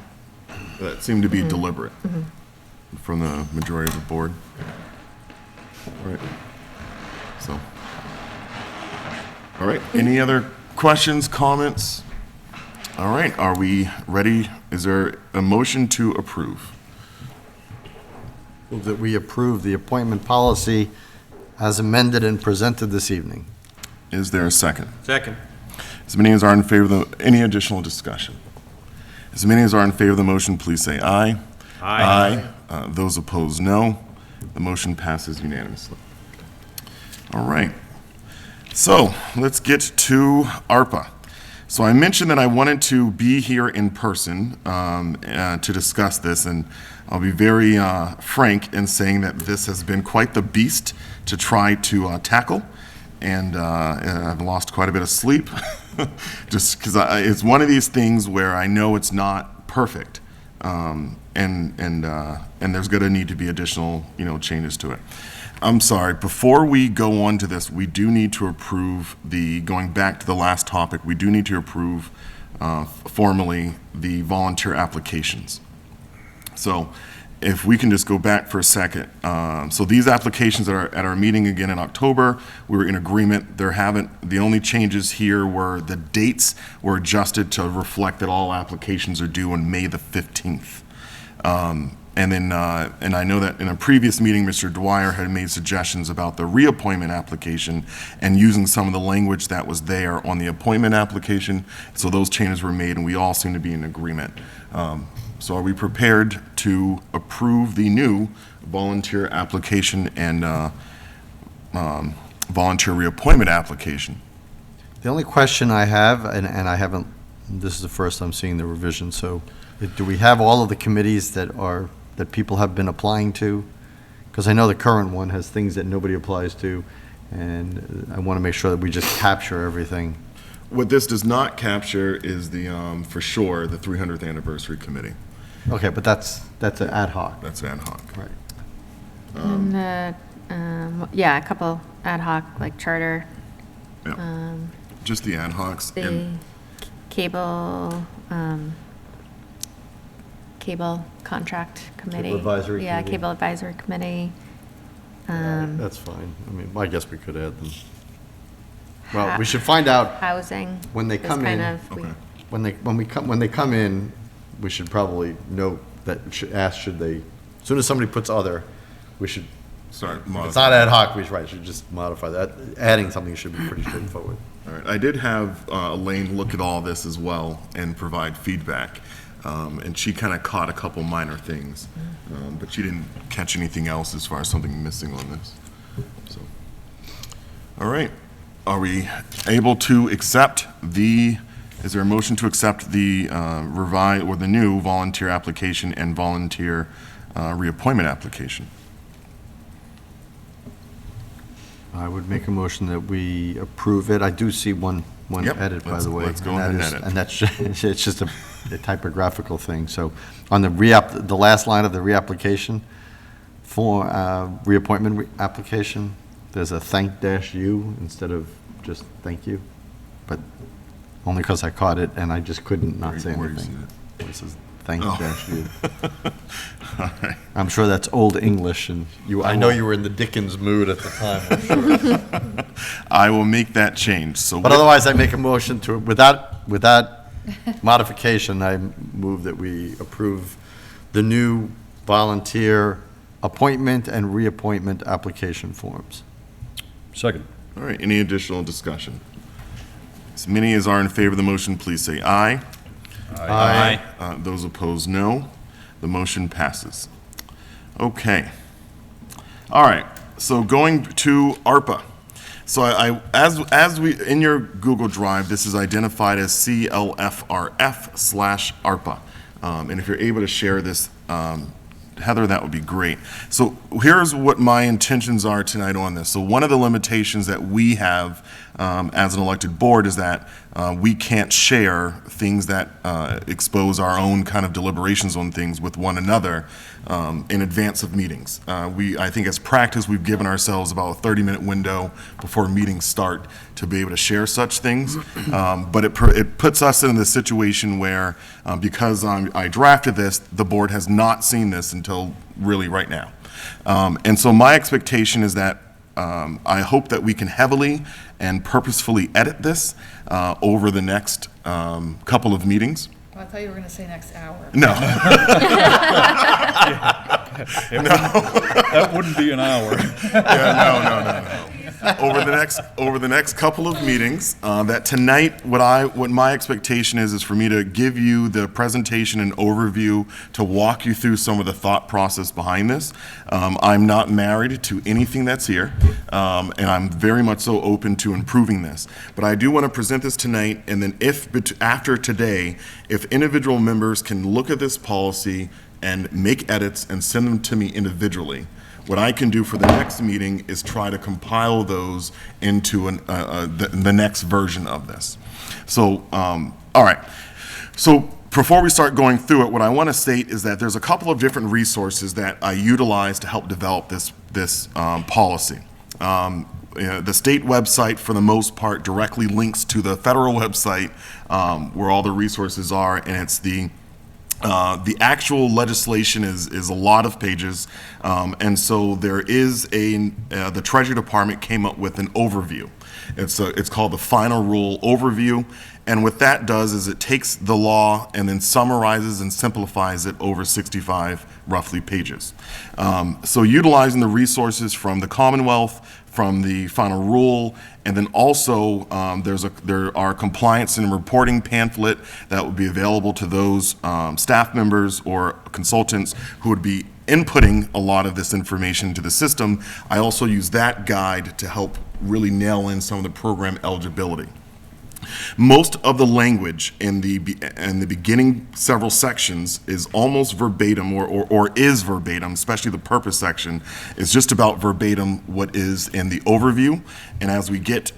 That seemed to be deliberate from the majority of the board. Right. So. All right, any other questions, comments? All right, are we ready? Is there a motion to approve? Move that we approve the appointment policy as amended and presented this evening. Is there a second? Second. As many as are in favor of any additional discussion? As many as are in favor of the motion, please say aye. Aye. Those opposed, no. The motion passes unanimously. All right. So let's get to ARPA. So I mentioned that I wanted to be here in person to discuss this, and I'll be very frank in saying that this has been quite the beast to try to tackle, and I've lost quite a bit of sleep, just because it's one of these things where I know it's not perfect, and there's going to need to be additional changes to it. I'm sorry, before we go on to this, we do need to approve going back to the last topic, we do need to approve formally the volunteer applications. So if we can just go back for a second. So these applications that are at our meeting again in October, we were in agreement. The only changes here were the dates were adjusted to reflect that all applications are due on May the 15th. And then, and I know that in a previous meeting, Mr. Dwyer had made suggestions about the reappointment application and using some of the language that was there on the appointment application. So those changes were made, and we all seem to be in agreement. So are we prepared to approve the new volunteer application and volunteer reappointment application? The only question I have, and I haven't, this is the first I'm seeing the revision, so do we have all of the committees that people have been applying to? Because I know the current one has things that nobody applies to, and I want to make sure that we just capture everything. What this does not capture is for sure, the 300th anniversary committee. Okay, but that's an ad hoc. That's ad hoc. Right. And a couple ad hoc, like charter Yeah. Just the ad hocs. the And cable contract committee. Cable advisory Yeah, committee. cable advisory committee. That's fine. I mean, I guess we could add them. Well, we should find out Housing. when they is come kind in. of- we- Okay. when they come in, we should probably note that, should they, as soon as somebody puts other, we should, Sorry, if it's not ad hoc, we should just modify that. Adding something should be pretty straightforward. All right, I did have Elaine look at all this as well and provide feedback. And she kind of caught a couple minor things, but she didn't catch anything else as far as something missing on this. So, all right, are we able to accept is there a motion to accept the revised or the new volunteer application and volunteer reappointment application? I would make a motion that we approve it. I do see one Yep, edit, by let's- the way. let's go and ahead that and is- edit. And that's, it's just a typographical thing. So on the last line of the reapplication, for reappointment application, there's a thank-u instead of just thank you. But only because I caught it and I just couldn't not say Where do you anything. see This is thank-u. All right. I'm sure that's Old English, and I know you were in the Dickens mood at the time, I'm sure. I will make that change. So But otherwise, I make a motion to, with that modification, I move that we approve the new volunteer appointment and reappointment application forms. Second. All right, any additional discussion? As many as are in favor of the motion, please say aye. Aye. Those opposed, no. The motion passes. Okay. All right, so going to ARPA. So as we, in your Google Drive, this is identified as CLFRF/ARPA. And if you're able to share this, Heather, that would be great. So here's what my intentions are tonight on this. So one of the limitations that we have as an elected board is that we can't share things that expose our own kind of deliberations on things with one another in advance of meetings. I think as practice, we've given ourselves about a 30-minute window before meetings start to be able to share such things. But it puts us in the situation where, because I drafted this, the board has not seen this until really right now. And so my expectation is that I hope that we can heavily and purposefully edit this over the next couple of meetings. Oh, I thought you were going to say next hour. No. That wouldn't be an hour. No. Over the next couple of meetings, that tonight, what my expectation is for me to give you the presentation and overview to walk you through some of the thought process behind this. I'm not married to anything that's here, and I'm very much so open to improving this. But I do want to present this tonight, and then after today, if individual members can look at this policy and make edits and send them to me individually, what I can do for the next meeting is try to compile those into the next version of this. So, all right. So before we start going through it, what I want to state is that there's a couple of different resources that I utilize to help develop this policy. The state website, for the most part, directly links to the federal website where all the resources are, and it's the actual legislation is a lot of pages, and so there is the Treasury Department came up with an overview. It's called the Final Rule Overview, and what that does is it takes the law and then summarizes and simplifies it over 65 roughly pages. So utilizing the resources from the Commonwealth, from the Final Rule, and then also there are compliance and reporting pamphlet that would be available to those staff members or consultants who would be inputting a lot of this information into the system. I also use that guide to help really nail in some of the program eligibility. Most of the language in the beginning several sections is almost verbatim or is verbatim, especially the purpose section is just about verbatim what is in the overview. And as we get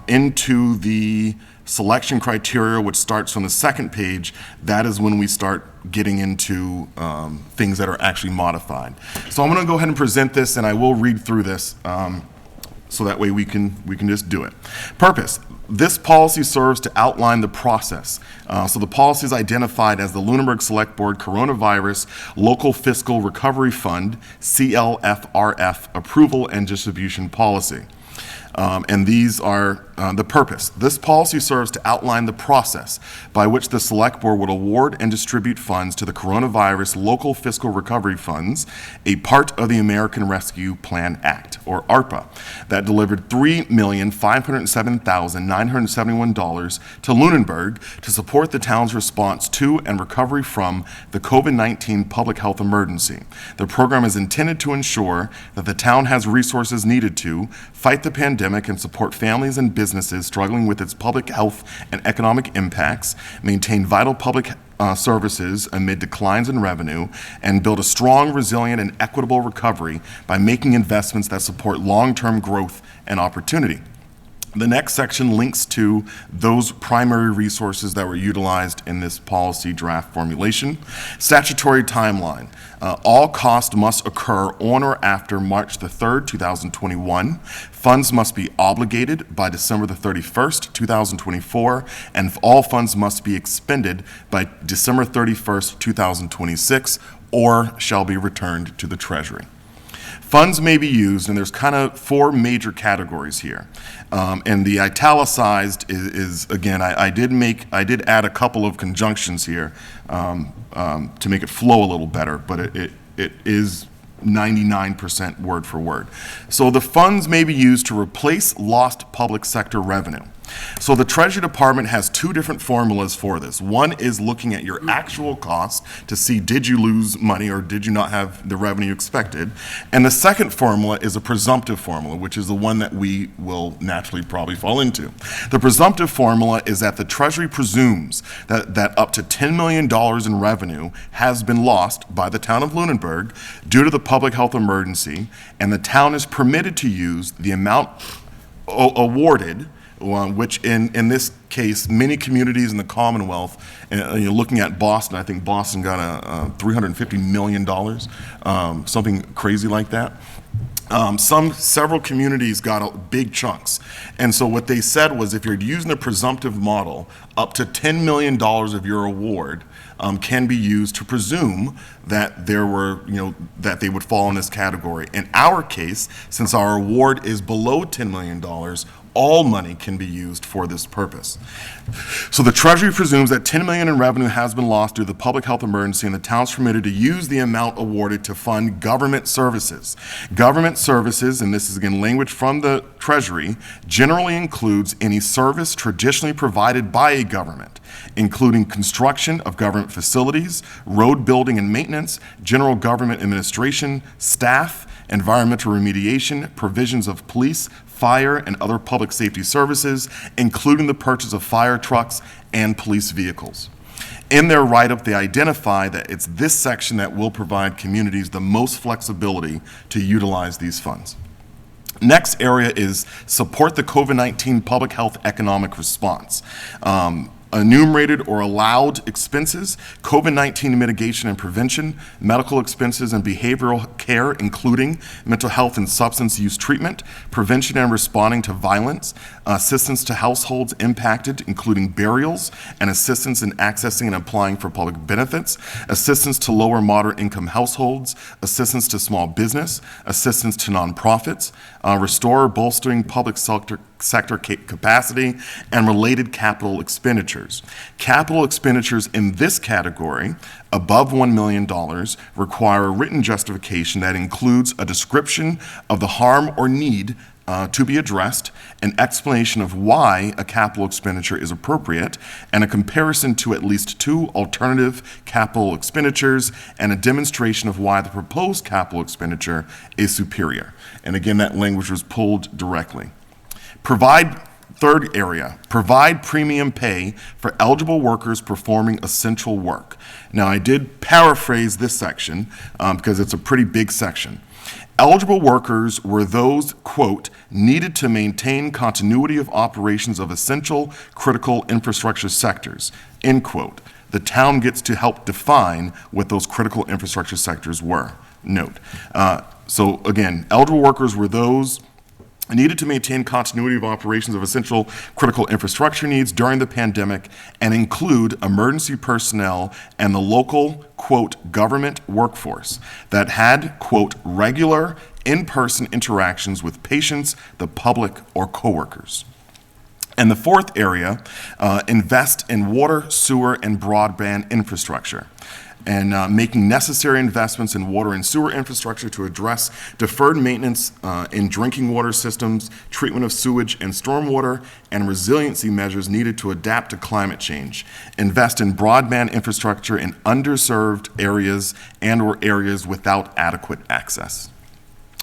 into the selection criteria, which starts on the second page, that is when we start getting into things that are actually modified. So I'm going to go ahead and present this, and I will read through this so that way we can just do it. Purpose. This policy serves to outline the process. So the policy is identified as the Lunenburg Select Board Coronavirus Local Fiscal Recovery Fund, CLFRF, Approval and Distribution Policy. And these are the purpose. This policy serves to outline the process by which the Select Board would award and distribute funds to the Coronavirus Local Fiscal Recovery Funds, a part of the American Rescue Plan Act, or ARPA, that delivered $3,507,971 to Lunenburg to support the town's response to and recovery from the COVID-19 public health emergency. The program is intended to ensure that the town has resources needed to fight the pandemic and support families and businesses struggling with its public health and economic impacts, maintain vital public services amid declines in revenue, and build a strong, resilient, and equitable recovery by making investments that support long-term growth and opportunity. The next section links to those primary resources that were utilized in this policy draft formulation. Statutory timeline. All costs must occur on or after March the 3rd, 2021. Funds must be obligated by December the 31st, 2024, and all funds must be expended by December 31st, 2026, or shall be returned to the Treasury. Funds may be used, and there's kind of four major categories here. And the italicized is again, I did add a couple of conjunctions here to make it flow a little better, but it is 99% word for word. So the funds may be used to replace lost public sector revenue. So the Treasury Department has two different formulas for this. One is looking at your actual cost to see did you lose money or did you not have the revenue expected. And the second formula is a presumptive formula, which is the one that we will naturally probably fall into. The presumptive formula is that the Treasury presumes that up to $10 million in revenue has been lost by the town of Lunenburg due to the public health emergency, and the town is permitted to use the amount awarded, which in this case, many communities in the Commonwealth, and you're looking at Boston, I think Boston got a $350 million, something crazy like that. Several communities got big chunks. And so what they said was if you're using a presumptive model, up to $10 million of your award can be used to presume that that they would fall in this category. In our case, since our award is below $10 million, all money can be used for this purpose. So the Treasury presumes that $10 million in revenue has been lost due to the public health emergency, and the town's permitted to use the amount awarded to fund government services. Government services, and this is again language from the Treasury, generally includes any service traditionally provided by a government, including construction of government facilities, road building and maintenance, general government administration, staff, environmental remediation, provisions of police, fire, and other public safety services, including the purchase of fire trucks and police vehicles. In their write-up, they identify that it's this section that will provide communities the most flexibility to utilize these funds. Next area is support the COVID-19 public health economic response. Enumerated or allowed expenses, COVID-19 mitigation and prevention, medical expenses and behavioral care, including mental health and substance use treatment, prevention and responding to violence, assistance to households impacted, including burials, and assistance in accessing and applying for public benefits, assistance to lower and moderate income households, assistance to small business, assistance to nonprofits, restore or bolstering public sector capacity, and related capital expenditures. Capital expenditures in this category, above $1 million, require a written justification that includes a description of the harm or need to be addressed, an explanation of why a capital expenditure is appropriate, and a comparison to at least two alternative capital expenditures, and a demonstration of why the proposed capital expenditure is superior. And again, that language was pulled directly. Third area, provide premium pay for eligible workers performing essential work. Now, I did paraphrase this section because it's a pretty big section. Eligible workers were those, quote, needed to maintain continuity of operations of essential critical infrastructure sectors, end quote. The town gets to help define what those critical infrastructure sectors were, note. So again, eligible workers were those needed to maintain continuity of operations of essential critical infrastructure needs during the pandemic and include emergency personnel and the local, quote, government workforce that had, quote, regular in-person interactions with patients, the public, or coworkers. And the fourth area, invest in water, sewer, and broadband infrastructure, and making necessary investments in water and sewer infrastructure to address deferred maintenance in drinking water systems, treatment of sewage and stormwater, and resiliency measures needed to adapt to climate change. Invest in broadband infrastructure in underserved areas and/or areas without adequate access.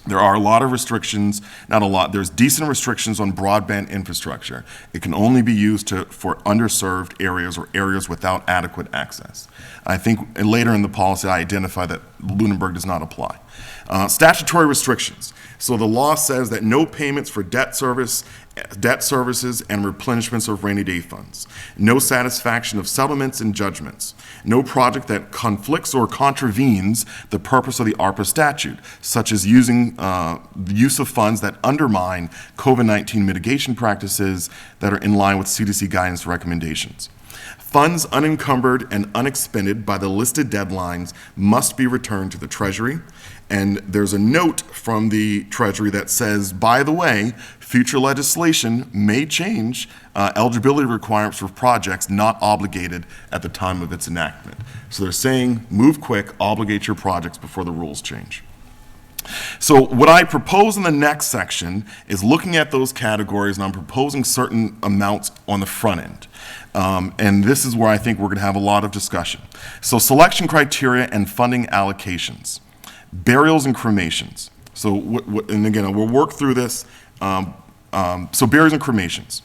There are a lot of restrictions, not a lot, there's decent restrictions on broadband infrastructure. It can only be used for underserved areas or areas without adequate access. I think later in the policy I identify that Lunenburg does not apply. Statutory restrictions. So the law says that no payments for debt services and replenishments of rainy day funds. No satisfaction of settlements and judgments. No project that conflicts or contravenes the purpose of the ARPA statute, such as using the use of funds that undermine COVID-19 mitigation practices that are in line with CDC guidance recommendations. Funds unencumbered and unexpended by the listed deadlines must be returned to the Treasury. And there's a note from the Treasury that says, by the way, future legislation may change eligibility requirements for projects not obligated at the time of its enactment. So they're saying, move quick, obligate your projects before the rules change. So what I propose in the next section is looking at those categories, and I'm proposing certain amounts on the front end. And this is where I think we're going to have a lot of discussion. So selection criteria and funding allocations. Burials and cremations. So, and again, we'll work through this. So burials and cremations.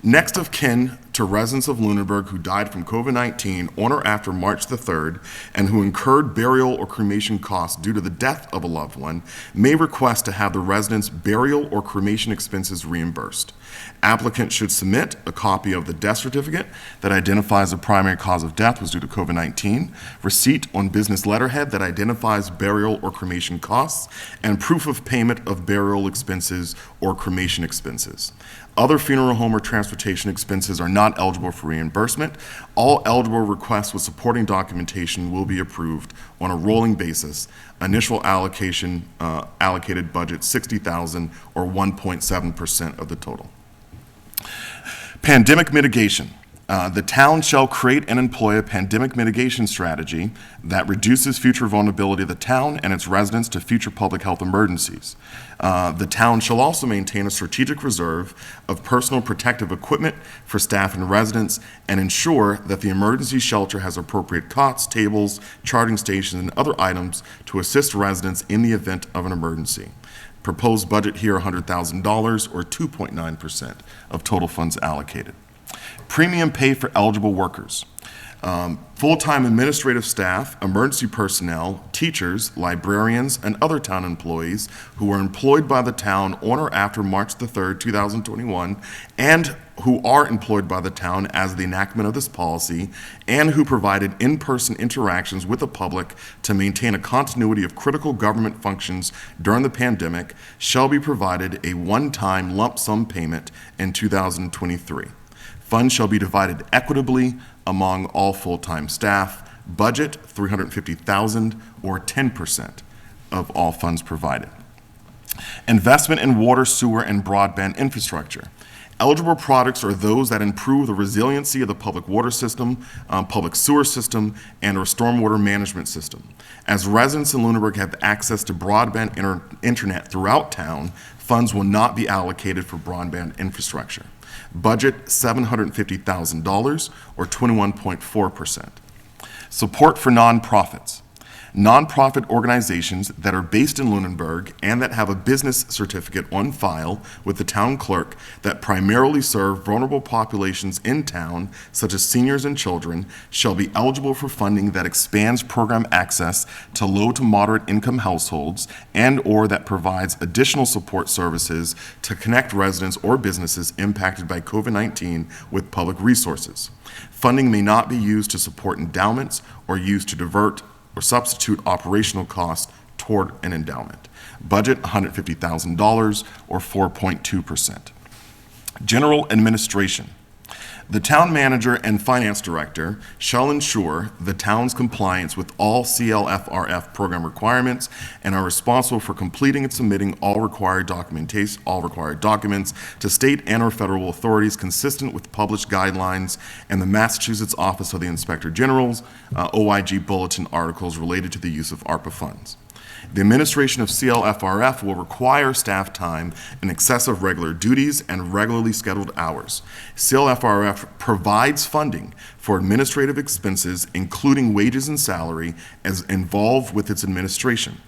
Next of kin to residents of Lunenburg who died from COVID-19 on or after March the 3rd and who incurred burial or cremation costs due to the death of a loved one may request to have the resident's burial or cremation expenses reimbursed. Applicant should submit a copy of the death certificate that identifies the primary cause of death was due to COVID-19, receipt on business letterhead that identifies burial or cremation costs, and proof of payment of burial expenses or cremation expenses. Other funeral home or transportation expenses are not eligible for reimbursement. All eligible requests with supporting documentation will be approved on a rolling basis. Initial allocation, allocated budget $60,000 or 1.7% of the total. Pandemic mitigation. The town shall create and employ a pandemic mitigation strategy that reduces future vulnerability of the town and its residents to future public health emergencies. The town shall also maintain a strategic reserve of personal protective equipment for staff and residents and ensure that the emergency shelter has appropriate cots, tables, charging stations, and other items to assist residents in the event of an emergency. Proposed budget here $100,000 or 2.9% of total funds allocated. Premium pay for eligible workers. Full-time administrative staff, emergency personnel, teachers, librarians, and other town employees who are employed by the town on or after March the 3rd, 2021, and who are employed by the town as the enactment of this policy, and who provided in-person interactions with the public to maintain a continuity of critical government functions during the pandemic, shall be provided a one-time lump sum payment in 2023. Funds shall be divided equitably among all full-time staff. Budget $350,000 or 10% of all funds provided. Investment in water, sewer, and broadband infrastructure. Eligible products are those that improve the resiliency of the public water system, public sewer system, and or stormwater management system. As residents in Lunenburg have access to broadband internet throughout town, funds will not be allocated for broadband infrastructure. Budget $750,000 or 21.4%. Support for nonprofits. Nonprofit organizations that are based in Lunenburg and that have a business certificate on file with the town clerk that primarily serve vulnerable populations in town, such as seniors and children, shall be eligible for funding that expands program access to low to moderate income households and or that provides additional support services to connect residents or businesses impacted by COVID-19 with public resources. Funding may not be used to support endowments or used to divert or substitute operational costs toward an endowment. Budget $150,000 or 4.2%. General administration. The town manager and finance director shall ensure the town's compliance with all CLFRF program requirements and are responsible for completing and submitting all required documents to state and or federal authorities consistent with published guidelines and the Massachusetts Office of the Inspector General's OIG bulletin articles related to the use of ARPA funds. The administration of CLFRF will require staff time in excess of regular duties and regularly scheduled hours. CLFRF provides funding for administrative expenses, including wages and salary, as involved with its administration.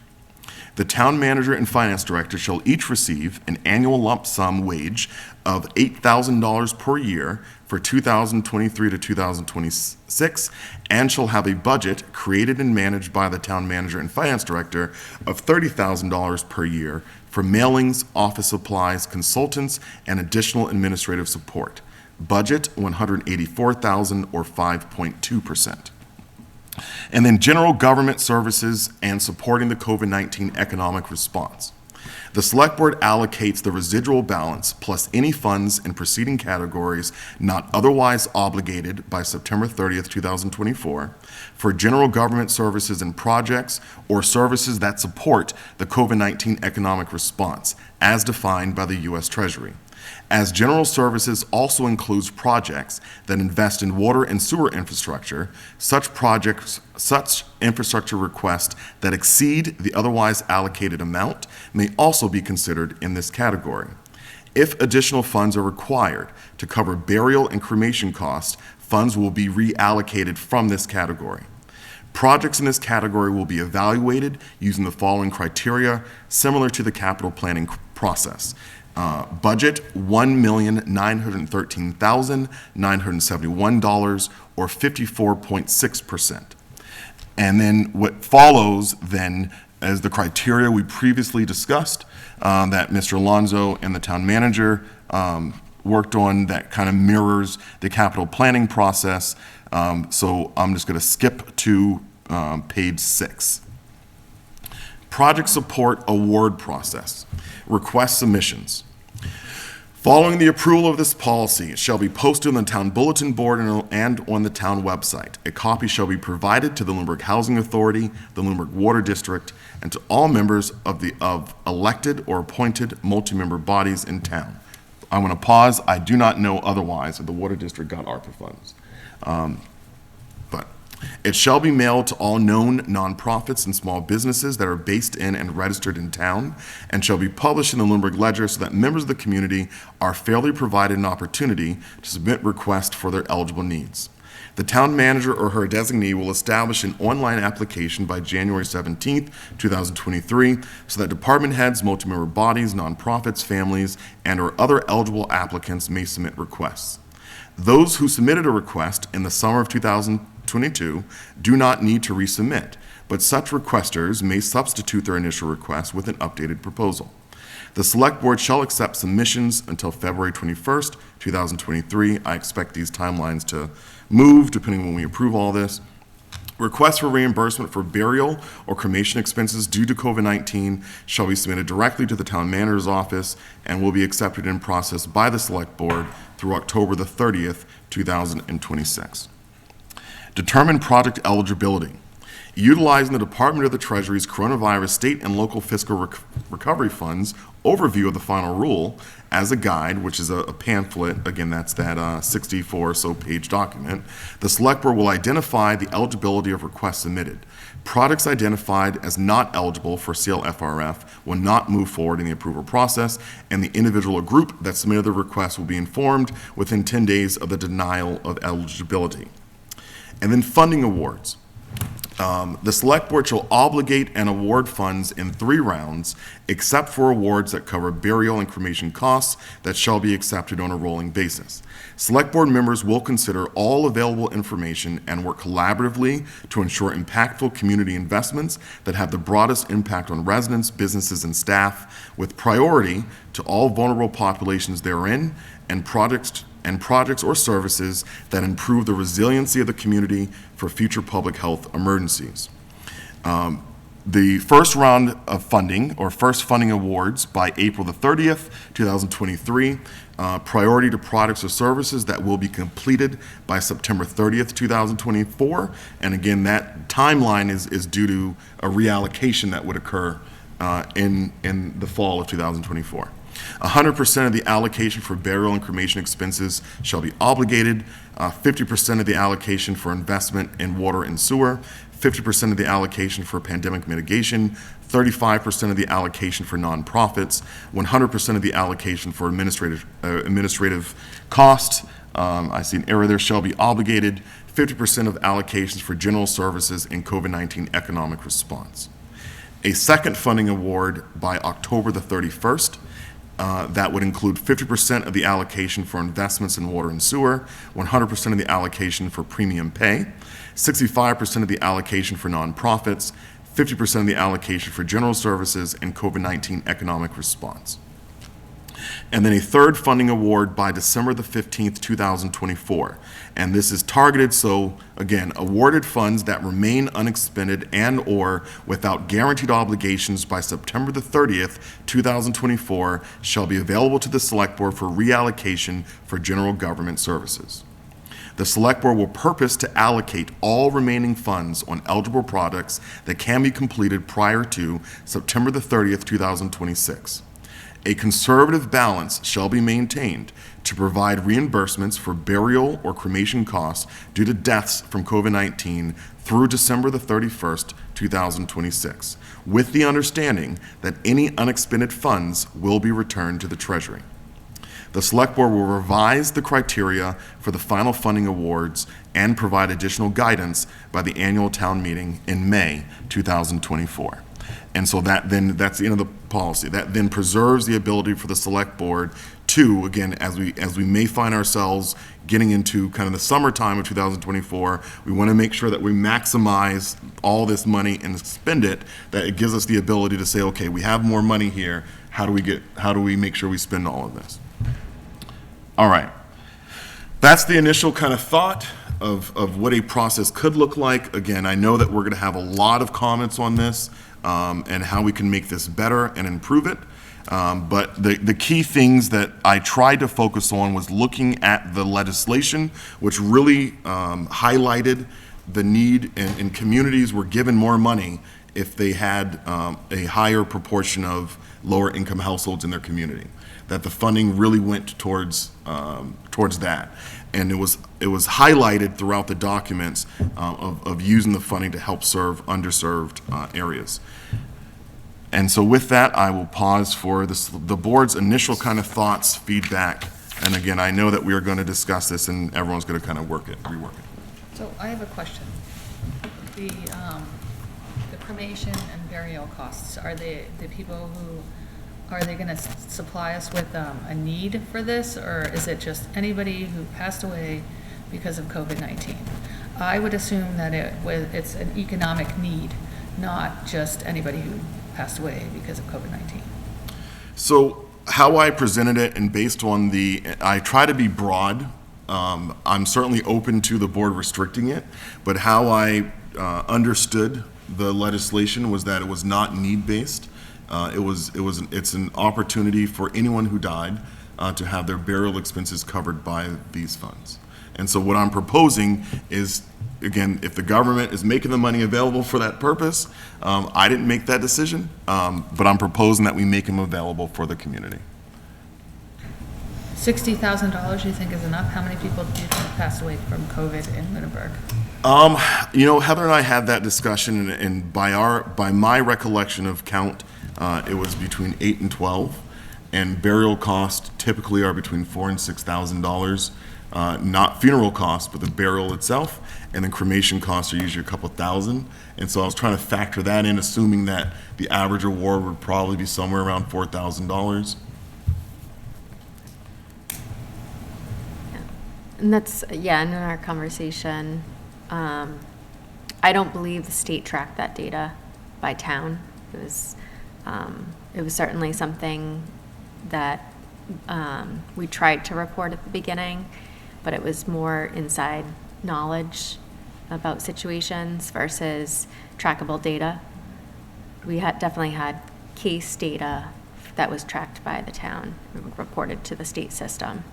The town manager and finance director shall each receive an annual lump sum wage of $8,000 per year for 2023 to 2026, and shall have a budget created and managed by the town manager and finance director of $30,000 per year for mailings, office supplies, consultants, and additional administrative support. Budget $184,000 or 5.2%. And then general government services and supporting the COVID-19 economic response. The Select Board allocates the residual balance plus any funds in preceding categories not otherwise obligated by September 30th, 2024 for general government services and projects or services that support the COVID-19 economic response as defined by the U.S. Treasury. As general services also includes projects that invest in water and sewer infrastructure, such infrastructure requests that exceed the otherwise allocated amount may also be considered in this category. If additional funds are required to cover burial and cremation costs, funds will be reallocated from this category. Projects in this category will be evaluated using the following criteria, similar to the capital planning process. Budget $1,913,971 or 54.6%. And then what follows then as the criteria we previously discussed that Mr. Alonso and the town manager worked on that kind of mirrors the capital planning process. So I'm just going to skip to page 6. Project support award process. Request submissions. Following the approval of this policy, it shall be posted on the town bulletin board and on the town website. A copy shall be provided to the Lunenburg Housing Authority, the Lunenburg Water District, and to all members of elected or appointed multi-member bodies in town. I want to pause. I do not know otherwise that the Water District got ARPA funds. But it shall be mailed to all known nonprofits and small businesses that are based in and registered in town, and shall be published in the Lunenburg Ledger so that members of the community are fairly provided an opportunity to submit requests for their eligible needs. The town manager or her designee will establish an online application by January 17th, 2023, so that department heads, multi-member bodies, nonprofits, families, and or other eligible applicants may submit requests. Those who submitted a request in the summer of 2022 do not need to resubmit, but such requesters may substitute their initial request with an updated proposal. The Select Board shall accept submissions until February 21st, 2023. I expect these timelines to move depending on when we approve all this. Requests for reimbursement for burial or cremation expenses due to COVID-19 shall be submitted directly to the town manager's office and will be accepted and processed by the Select Board through October the 30th, 2026. Determine project eligibility. Utilizing the Department of the Treasury's Coronavirus State and Local Fiscal Recovery Funds overview of the final rule as a guide, which is a pamphlet, again, that's that 64 or so page document, the Select Board will identify the eligibility of requests submitted. Products identified as not eligible for CLFRF will not move forward in the approval process, and the individual or group that submitted the request will be informed within 10 days of the denial of eligibility. And then funding awards. The Select Board shall obligate and award funds in 3 rounds, except for awards that cover burial and cremation costs that shall be accepted on a rolling basis. Select Board members will consider all available information and work collaboratively to ensure impactful community investments that have the broadest impact on residents, businesses, and staff, with priority to all vulnerable populations therein and projects or services that improve the resiliency of the community for future public health emergencies. the first round of funding, or first funding awards, by April the 30th, 2023. Priority to products or services that will be completed by September 30th, 2024. And again, that timeline is due to a reallocation that would occur in the fall of 2024. 100% of the allocation for burial and cremation expenses shall be obligated. 50% of the allocation for investment in water and sewer. 50% of the allocation for pandemic mitigation, 35% of the allocation for nonprofits, 100% of the allocation for administrative costs. I see an error there, shall be obligated. 50% of allocations for general services in COVID-19 economic response. A second funding award by October the 31st. That would include 50% of the allocation for investments in water and sewer, 100% of the allocation for premium pay, 65% of the allocation for nonprofits, 50% of the allocation for general services and COVID-19 economic response. And then a third funding award by December the 15th, 2024. And this is targeted, so again, awarded funds that remain unexpended and or without guaranteed obligations by September the 30th, 2024 shall be available to the Select Board for reallocation for general government services. The Select Board will purpose to allocate all remaining funds on eligible projects that can be completed prior to September the 30th, 2026. A conservative balance shall be maintained to provide reimbursements for burial or cremation costs due to deaths from COVID-19 through December the 31st, 2026, with the understanding that any unexpended funds will be returned to the Treasury. The Select Board will revise the criteria for the final funding awards and provide additional guidance by the annual town meeting in May 2024. And so that's the end of the policy. That then preserves the ability for the Select Board to, again, as we may find ourselves getting into kind of the summertime of 2024, we want to make sure that we maximize all this money and spend it, that it gives us the ability to say, okay, we have more money here. How do we make sure we spend all of this? All right. That's the initial kind of thought of what a process could look like. Again, I know that we're going to have a lot of comments on this and how we can make this better and improve it. But the key things that I tried to focus on was looking at the legislation, which really highlighted the need, and communities were given more money if they had a higher proportion of lower income households in their community. That the funding really went towards that, and it was highlighted throughout the documents of using the funding to help serve underserved areas. And so with that, I will pause for the board's initial kind of thoughts, feedback, and again, I know that we are going to discuss this, and everyone's going to kind of rework it. So I have a question. The cremation and burial costs, are they the people who, are they going to supply us with a need for this, or is it just anybody who passed away because of COVID-19? I would assume that it's an economic need, not just anybody who passed away because of COVID-19. So how I presented it, and based on I try to be broad. I'm certainly open to the board restricting it, but how I understood the legislation was that it was not need-based. It's an opportunity for anyone who died to have their burial expenses covered by these funds. And so what I'm proposing is, again, if the government is making the money available for that purpose, I didn't make that decision, but I'm proposing that we make them available for the community. $60,000 you think is enough? How many people do you think passed away from COVID in Lunenburg? Heather and I had that discussion, and by my recollection of count, it was between 8 and 12, and burial costs typically are between $4,000 and $6,000. Not funeral costs, but the burial itself, and then cremation costs are usually a couple thousand. And so I was trying to factor that in, assuming that the average award would probably be somewhere around $4,000. And that's, yeah, and in our conversation, I don't believe the state tracked that data by town. It was certainly something that we tried to report at the beginning, but it was more inside knowledge about situations versus trackable data. we had definitely had case data that was tracked by the town, and reported to the state system.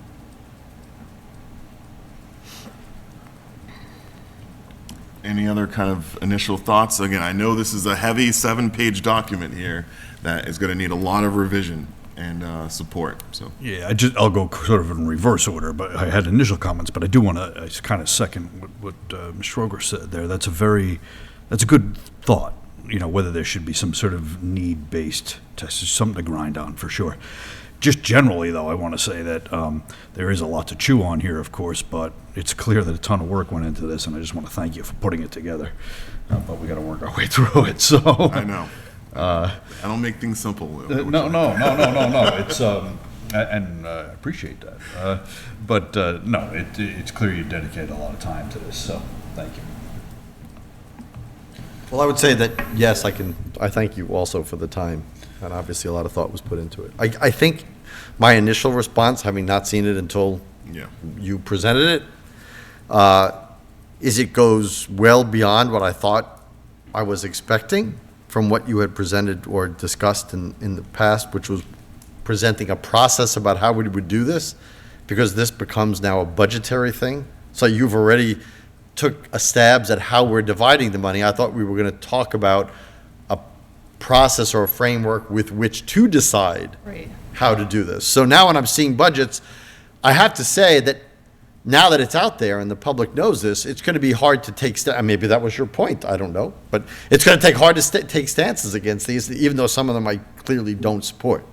Any other kind of initial thoughts? Again, I know this is a heavy 7-page document here that is going to need a lot of revision and support, so. Yeah, I'll go sort of in reverse order, but I had initial comments, but I do want to kind of second what Ms. Schroger said there. That's a good thought, whether there should be some sort of need-based test, something to grind on for sure. Just generally, though, I want to say that there is a lot to chew on here, of course, but it's clear that a ton of work went into this, and I just want to thank you for putting it together. But we got to work our way through it, so. I know. I don't make things simple. No. It's and I appreciate that. But no, it's clear you dedicated a lot of time to this, so thank you. Well, I would say that, yes, I thank you also for the time, and obviously a lot of thought was put into it. I think my initial response, having not seen it until you presented it, is it goes well beyond what I thought I was expecting from what you had presented or discussed in the past, which was presenting a process about how we would do this, because this becomes now a budgetary thing. So you've already took a stabs at how we're dividing the money. I thought we were going to talk about a process or a framework with which to decide how to do this. So now when I'm seeing budgets, I have to say that now that it's out there and the public knows this, it's going to be hard to take maybe that was your point, I don't know. But it's going to take hard to take stances against these, even though some of them I clearly don't support.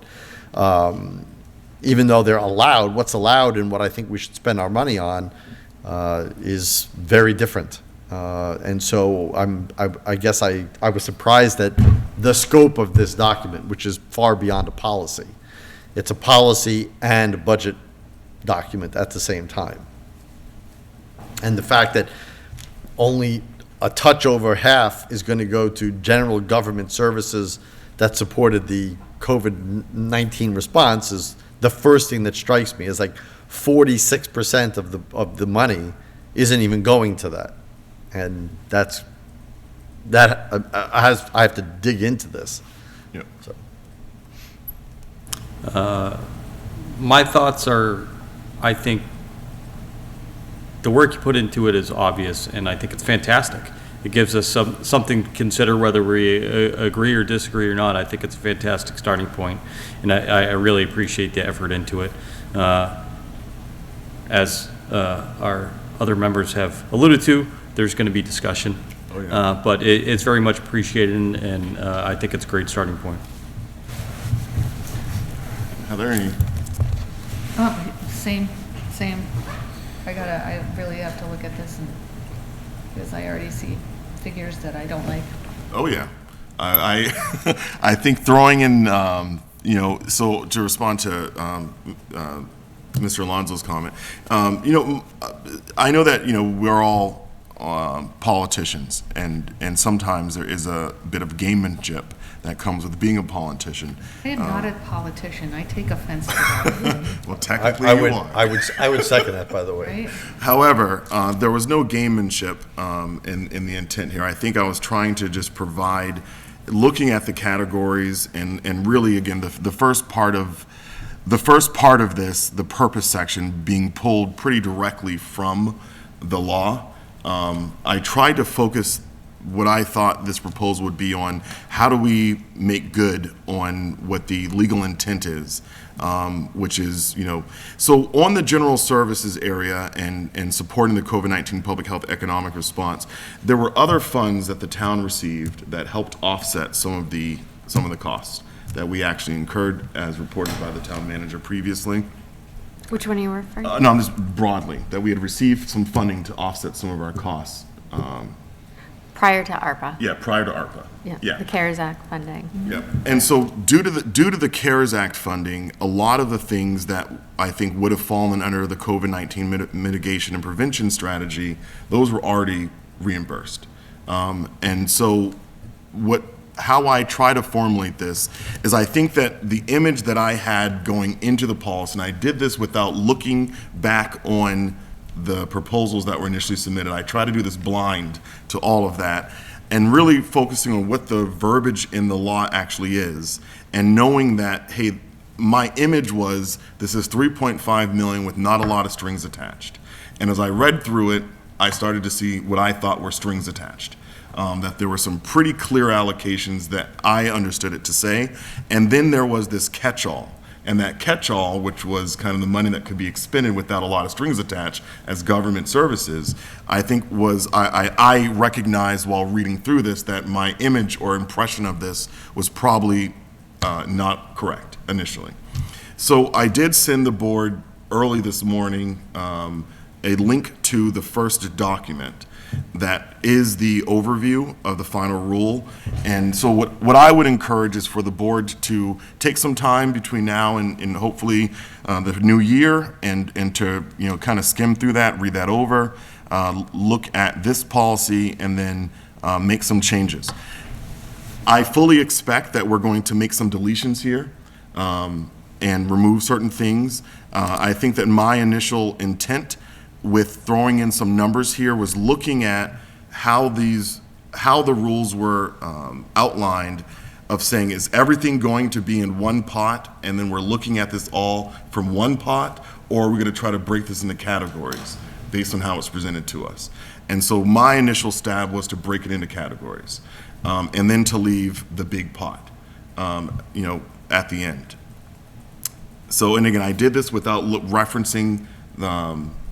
Even though they're allowed, what's allowed and what I think we should spend our money on is very different. And so I guess I was surprised at the scope of this document, which is far beyond a policy. It's a policy and a budget document at the same time. And the fact that only a touch over half is going to go to general government services that supported the COVID-19 response is the first thing that strikes me. Is like 46% of the money isn't even going to that, and I have to dig into this. Yeah. So. My thoughts are, I think the work you put into it is obvious, and I think it's fantastic. It gives us something to consider whether we agree or disagree or not. I think it's a fantastic starting point, and I really appreciate the effort into it. As our other members have alluded to, there's going to be discussion, but it's very much appreciated, and I think it's a great starting point. Are there any? Same. I really have to look at this, because I already see figures that I don't like. Oh yeah, I I think throwing in so to respond to Mr. Alonso's comment, I know that we're all politicians, and sometimes there is a bit of gamemanship that comes with being a politician. I am not a politician. I take offense to that. Well, technically you are. I would second that, by the way. Right? However, there was no gamemanship in the intent here. I think I was trying to just provide, looking at the categories, and really, again, the first part of this, the purpose section, being pulled pretty directly from the law. I tried to focus what I thought this proposal would be on how do we make good on what the legal intent is, which is, so on the general services area and supporting the COVID-19 public health economic response, there were other funds that the town received that helped offset some of the costs that we actually incurred, as reported by the town manager previously. Which one are you referring to? No, I'm just broadly, that we had received some funding to offset some of our costs. Prior to ARPA. Yeah, prior to ARPA. Yeah. The CARES Act funding. Yeah, and so due to the CARES Act funding, a lot of the things that I think would have fallen under the COVID-19 mitigation and prevention strategy, those were already reimbursed. And so how I try to formulate this is I think that the image that I had going into the policy, and I did this without looking back on the proposals that were initially submitted. I try to do this blind to all of that. and really focusing on what the verbiage in the law actually is, and knowing that, hey, my image was, this is 3.5 million with not a lot of strings attached. And as I read through it, I started to see what I thought were strings attached. That there were some pretty clear allocations that I understood it to say. And then there was this catch-all. And that catch-all, which was kind of the money that could be expended without a lot of strings attached as government services, I think was, I recognized while reading through this that my image or impression of this was probably not correct initially. So I did send the board early this morning a link to the first document that is the overview of the final rule. And so what I would encourage is for the board to take some time between now and hopefully the new year and to, you know, kind of skim through that, read that over, look at this policy, and then make some changes. I fully expect that we're going to make some deletions here and remove certain things. I think that my initial intent with throwing in some numbers here was looking at how the rules were outlined, of saying, is everything going to be in one pot, and then we're looking at this all from one pot, or are we going to try to break this into categories based on how it's presented to us? And so my initial stab was to break it into categories, and then to leave the big pot, you know, at the end. So, and again, I did this without referencing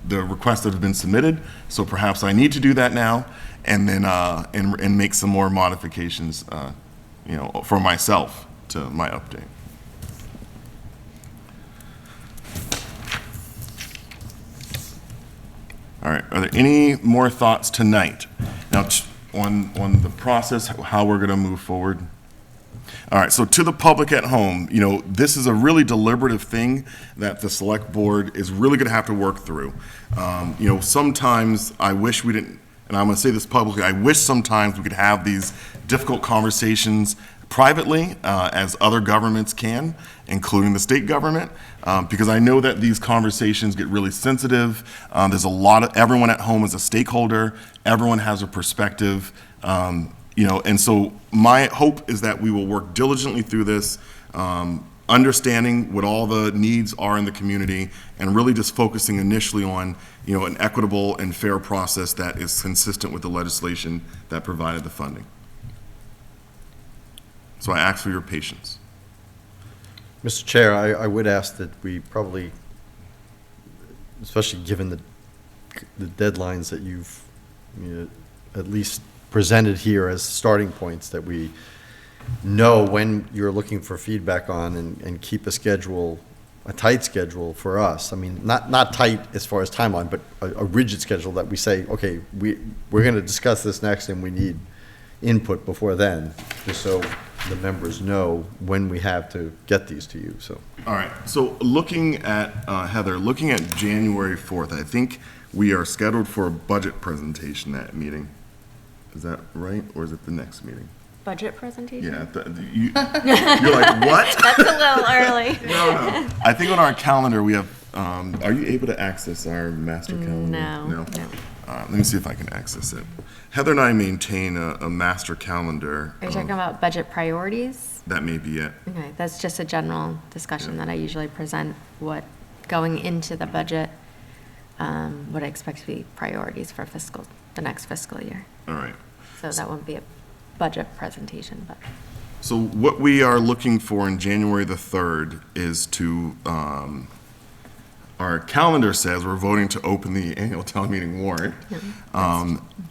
the requests that have been submitted, so perhaps I need to do that now, and then and make some more modifications, you know, for myself to my update. All right, are there any more thoughts tonight? Now, on the process, how we're gonna move forward? All right, so to the public at home, you know, this is a really deliberative thing that the select board is really gonna have to work through. You know, sometimes I wish we didn't, and I'm gonna say this publicly, I wish sometimes we could have these difficult conversations privately, as other governments can, including the state government, because I know that these conversations get really sensitive. There's a lot of, everyone at home is a stakeholder, everyone has a perspective, you know, and so my hope is that we will work diligently through this, understanding what all the needs are in the community, and really just focusing initially on, you know, an equitable and fair process that is consistent with the legislation that provided the funding. So I ask for your patience. Mr. Chair, I would ask that we probably, especially given the deadlines that you've, you know, at least presented here as starting points, that we know when you're looking for feedback on, and keep a schedule, a tight schedule for us. I mean, not tight as far as timeline, but a rigid schedule that we say, okay, we're going to discuss this next and we need input before then, just so the members know when we have to get these to you, so. All right, so looking at, Heather, looking at January 4th, I think we are scheduled for a budget presentation that meeting. Is that right, or is it the next meeting? Budget presentation? Yeah, you're like, what? That's a little early. No. I think on our calendar we have, are you able to access our master calendar? No. Let me see if I can access it. Heather and I maintain a master calendar. Are you talking about budget priorities? That may be it. Okay, that's just a general discussion that I usually present, what, going into the budget, what I expect to be priorities for the next fiscal year. All right. So that won't be a budget presentation, but. So what we are looking for in January the 3rd is to, our calendar says we're voting to open the annual town meeting warrant.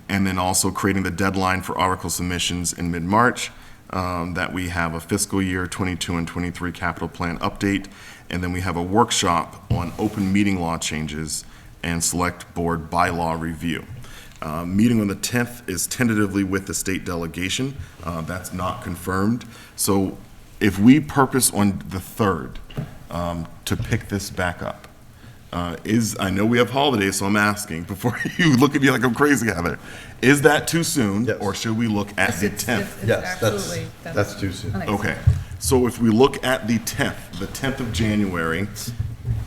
And then also creating the deadline for article submissions in mid-March, that we have a fiscal year 22 and 23 capital plan update, and then we have a workshop on open meeting law changes and select board bylaw review. Meeting on the 10th is tentatively with the state delegation. That's not confirmed. So if we purpose on the 3rd to pick this back up, I know we have holidays, so I'm asking, before you look at me like I'm crazy, Heather, is that too soon? Yes. Or should we look at the 10th? It's Yes, absolutely. that's too soon. Okay, so if we look at the 10th of January,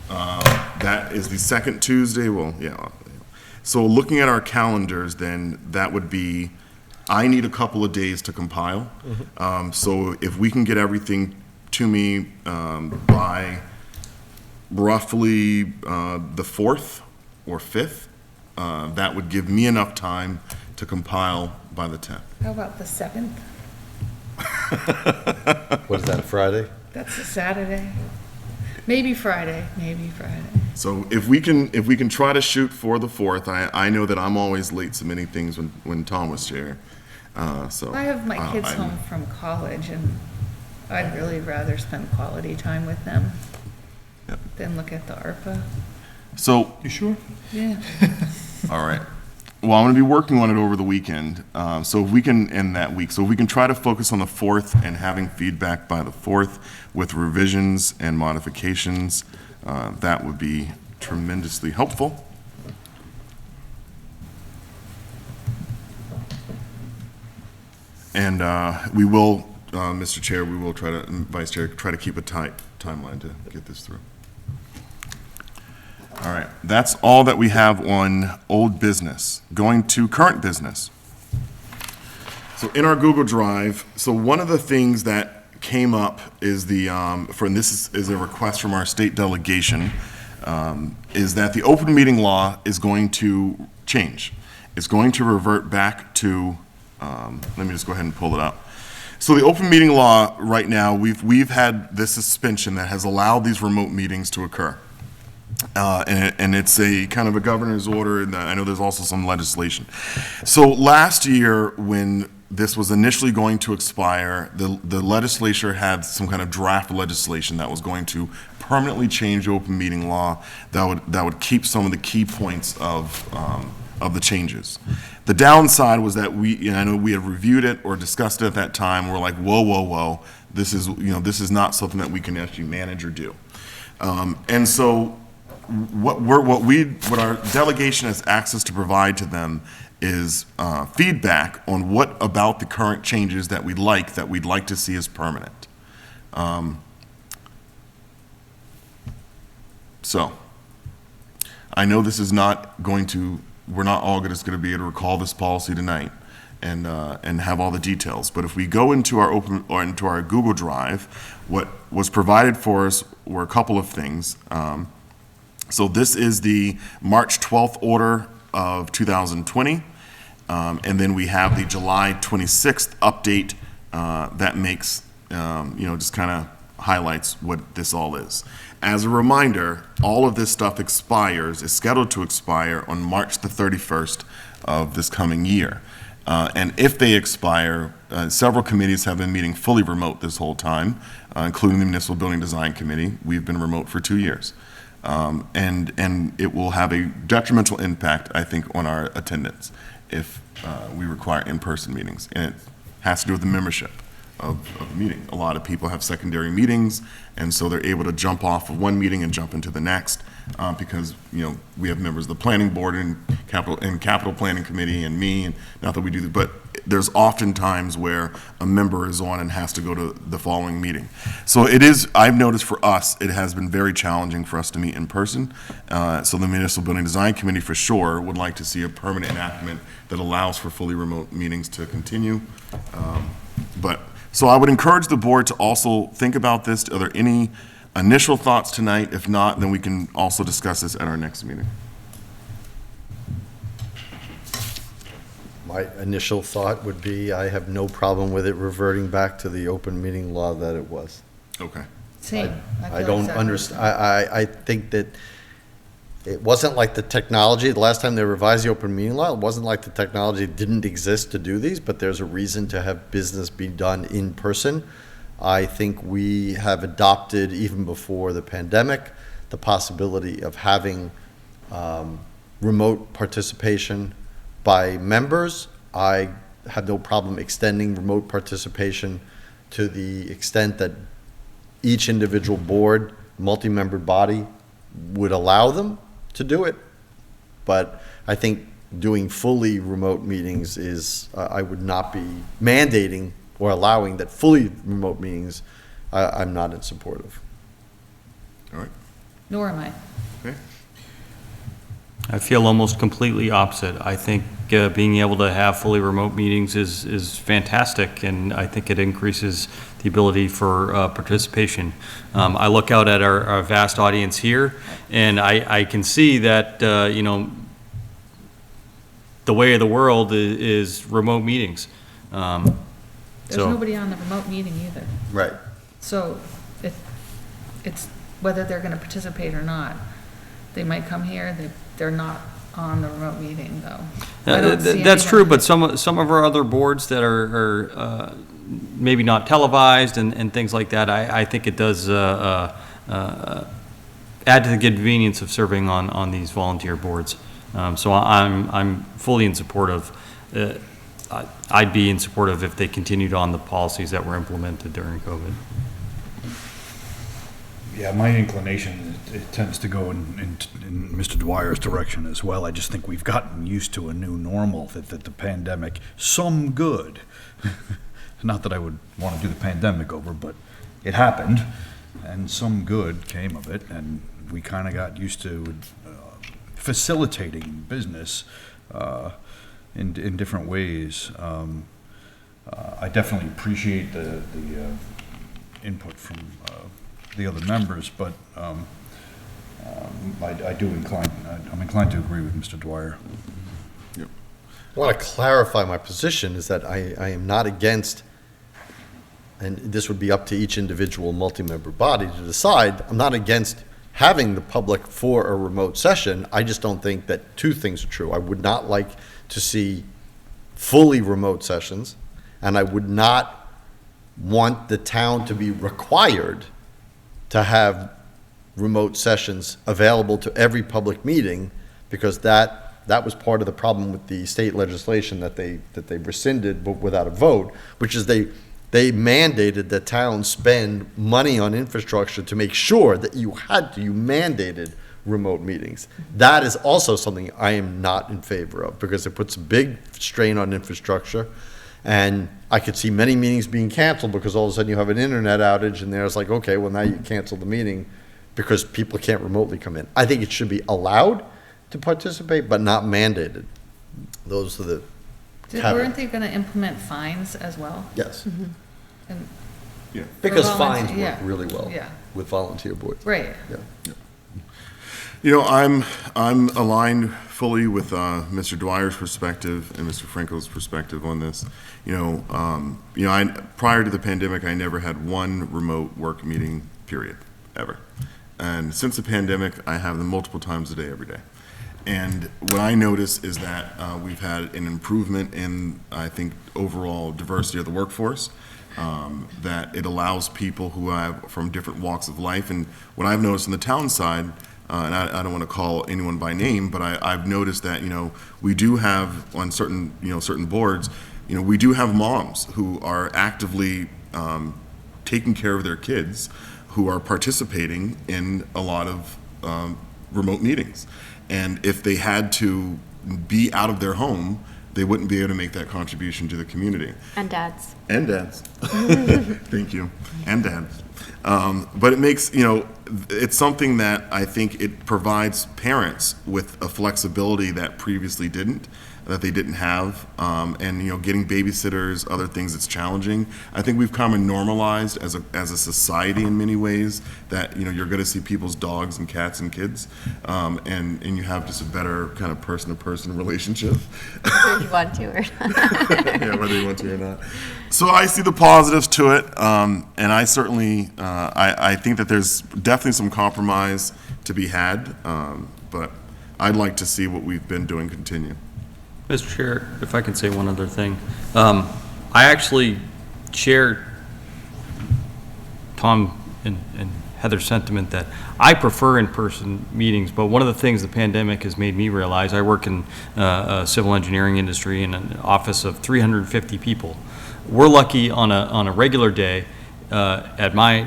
that is the second Tuesday, well, yeah. So looking at our calendars, then that would be I need a couple of days to compile. So if we can get everything to me by roughly the 4th or 5th, that would give me enough time to compile by the 10th. How about the 7th? What is that, Friday? That's a Saturday. Maybe Friday, So if we can try to shoot for the 4th, I know that I'm always late submitting things when Tom was chair. So I have my kids home from college, and I'd really rather spend quality time with them Yep. than look at the ARPA. So You sure? Yeah. all right. Well, I'm going to be working on it over the weekend. So if we can end that week, so if we can try to focus on the 4th and having feedback by the 4th with revisions and modifications, that would be tremendously helpful. And we will, Mr. Chair, we will try to, and Vice Chair, try to keep a tight timeline to get this through. All right, that's all that we have on old business. Going to current business. So in our Google Drive, so one of the things that came up is and this is a request from our state delegation, is that the open meeting law is going to change. It's going to revert back to, let me just go ahead and pull it up. So the open meeting law right now, we've had this suspension that has allowed these remote meetings to occur. And it's a kind of a governor's order, and I know there's also some legislation. So last year, when this was initially going to expire, the legislature had some kind of draft legislation that was going to permanently change open meeting law that would keep some of the key points of the changes. The downside was that I know we had reviewed it or discussed it at that time. We're like, whoa, this is not something that we can actually manage or do. And so what our delegation has access to provide to them is feedback on what about the current changes that we'd like to see as permanent. So I know this is not going to, we're not all just going to be able to recall this policy tonight and have all the details. But if we go into our Google Drive, what was provided for us were a couple of things. So this is the March 12th order of 2020, and then we have the July 26th update that makes, just kind of highlights what this all is. As a reminder, all of this stuff is scheduled to expire on March the 31st of this coming year. And if they expire, several committees have been meeting fully remote this whole time, including the Municipal Building Design Committee. We've been remote for 2 years. And it will have a detrimental impact, I think, on our attendance if we require in-person meetings. And it has to do with the membership of the meeting. A lot of people have secondary meetings, and so they're able to jump off of one meeting and jump into the next because, we have members of the planning board and capital planning committee and me, and not that we do that, but there's often times where a member is on and has to go to the following meeting. So I've noticed for us, it has been very challenging for us to meet in person. So the Municipal Building Design Committee for sure would like to see a permanent enactment that allows for fully remote meetings to continue. So I would encourage the board to also think about this. Are there any initial thoughts tonight? If not, then we can also discuss this at our next meeting. My initial thought would be I have no problem with it reverting back to the open meeting law that it was. Okay. Same. I don't understand, I think that it wasn't like the technology, the last time they revised the open meeting law, it wasn't like the technology didn't exist to do these, but there's a reason to have business be done in person. I think we have adopted, even before the pandemic, the possibility of having remote participation by members. I have no problem extending remote participation to the extent that each individual board, multi-membered body would allow them to do it. But I think doing fully remote meetings is, I would not be mandating or allowing that fully remote meetings, I'm not in support of. All right. Nor am I. Okay. I feel almost completely opposite. I think being able to have fully remote meetings is fantastic, and I think it increases the ability for participation. I look out at our vast audience here, and I can see that, you know, the way of the world is remote meetings. There's So- nobody on the remote meeting either. Right. So it's whether they're going to participate or not. They might come here, they're not on the remote meeting, though. I don't see That's true, anyone- but some of our other boards that are maybe not televised and things like that, I think it does add to the convenience of serving on these volunteer boards. So I'm fully in support of, I'd be in support of if they continued on the policies that were implemented during COVID. Yeah, my inclination, it tends to go in Mr. Dwyer's direction as well. I just think we've gotten used to a new normal, that the pandemic, some good, not that I would want to do the pandemic over, but it happened, and some good came of it, and we kind of got used to facilitating business in different ways. I definitely appreciate the input from the other members, but I'm inclined to agree with Mr. Dwyer. I want to clarify my position is that I am not against, and this would be up to each individual multi-member body to decide, I'm not against having the public for a remote session. I just don't think that two things are true. I would not like to see fully remote sessions, and I would not want the town to be required to have remote sessions available to every public meeting, because that was part of the problem with the state legislation that they rescinded but without a vote, which is they mandated that towns spend money on infrastructure to make sure that you mandated remote meetings. That is also something I am not in favor of, because it puts a big strain on infrastructure. And I could see many meetings being canceled because all of a sudden you have an internet outage and there's like, okay, well now you cancel the meeting because people can't remotely come in. I think it should be allowed to participate, but not mandated. Those are the Weren't they going to implement fines as well? Yes, And- because For fines volunteer- work really well yeah. with volunteer boards. Right. Yeah. You know, I'm aligned fully with Mr. Dwyer's perspective and Mr. Frankel's perspective on this. Prior to the pandemic, I never had one remote work meeting, period, ever. And since the pandemic, I have them multiple times a day, every day. And what I notice is that we've had an improvement in, I think, overall diversity of the workforce. That it allows people who have from different walks of life. And what I've noticed on the town side, and I don't want to call anyone by name, but I've noticed that, we do have on certain boards, we do have moms who are actively taking care of their kids, who are participating in a lot of remote meetings. And if they had to be out of their home, they wouldn't be able to make that contribution to the community. And dads. And dads. Thank you. And dads. But it makes, it's something that I think it provides parents with a flexibility that previously that they didn't have. And, getting babysitters, other things that's challenging. I think we've kind of normalized as a society in many ways that, you're going to see people's dogs and cats and kids. And you have just a better kind of person-to-person relationship. Whether you want to or not. Yeah, whether you want to or not. So I see the positives to it, and I certainly, I think that there's definitely some compromise to be had, but I'd like to see what we've been doing continue. Mr. Chair, if I can say one other thing. I actually share Tom and Heather's sentiment that I prefer in-person meetings, but one of the things the pandemic has made me realize, I work in a civil engineering industry in an office of 350 people. We're lucky on a regular day at my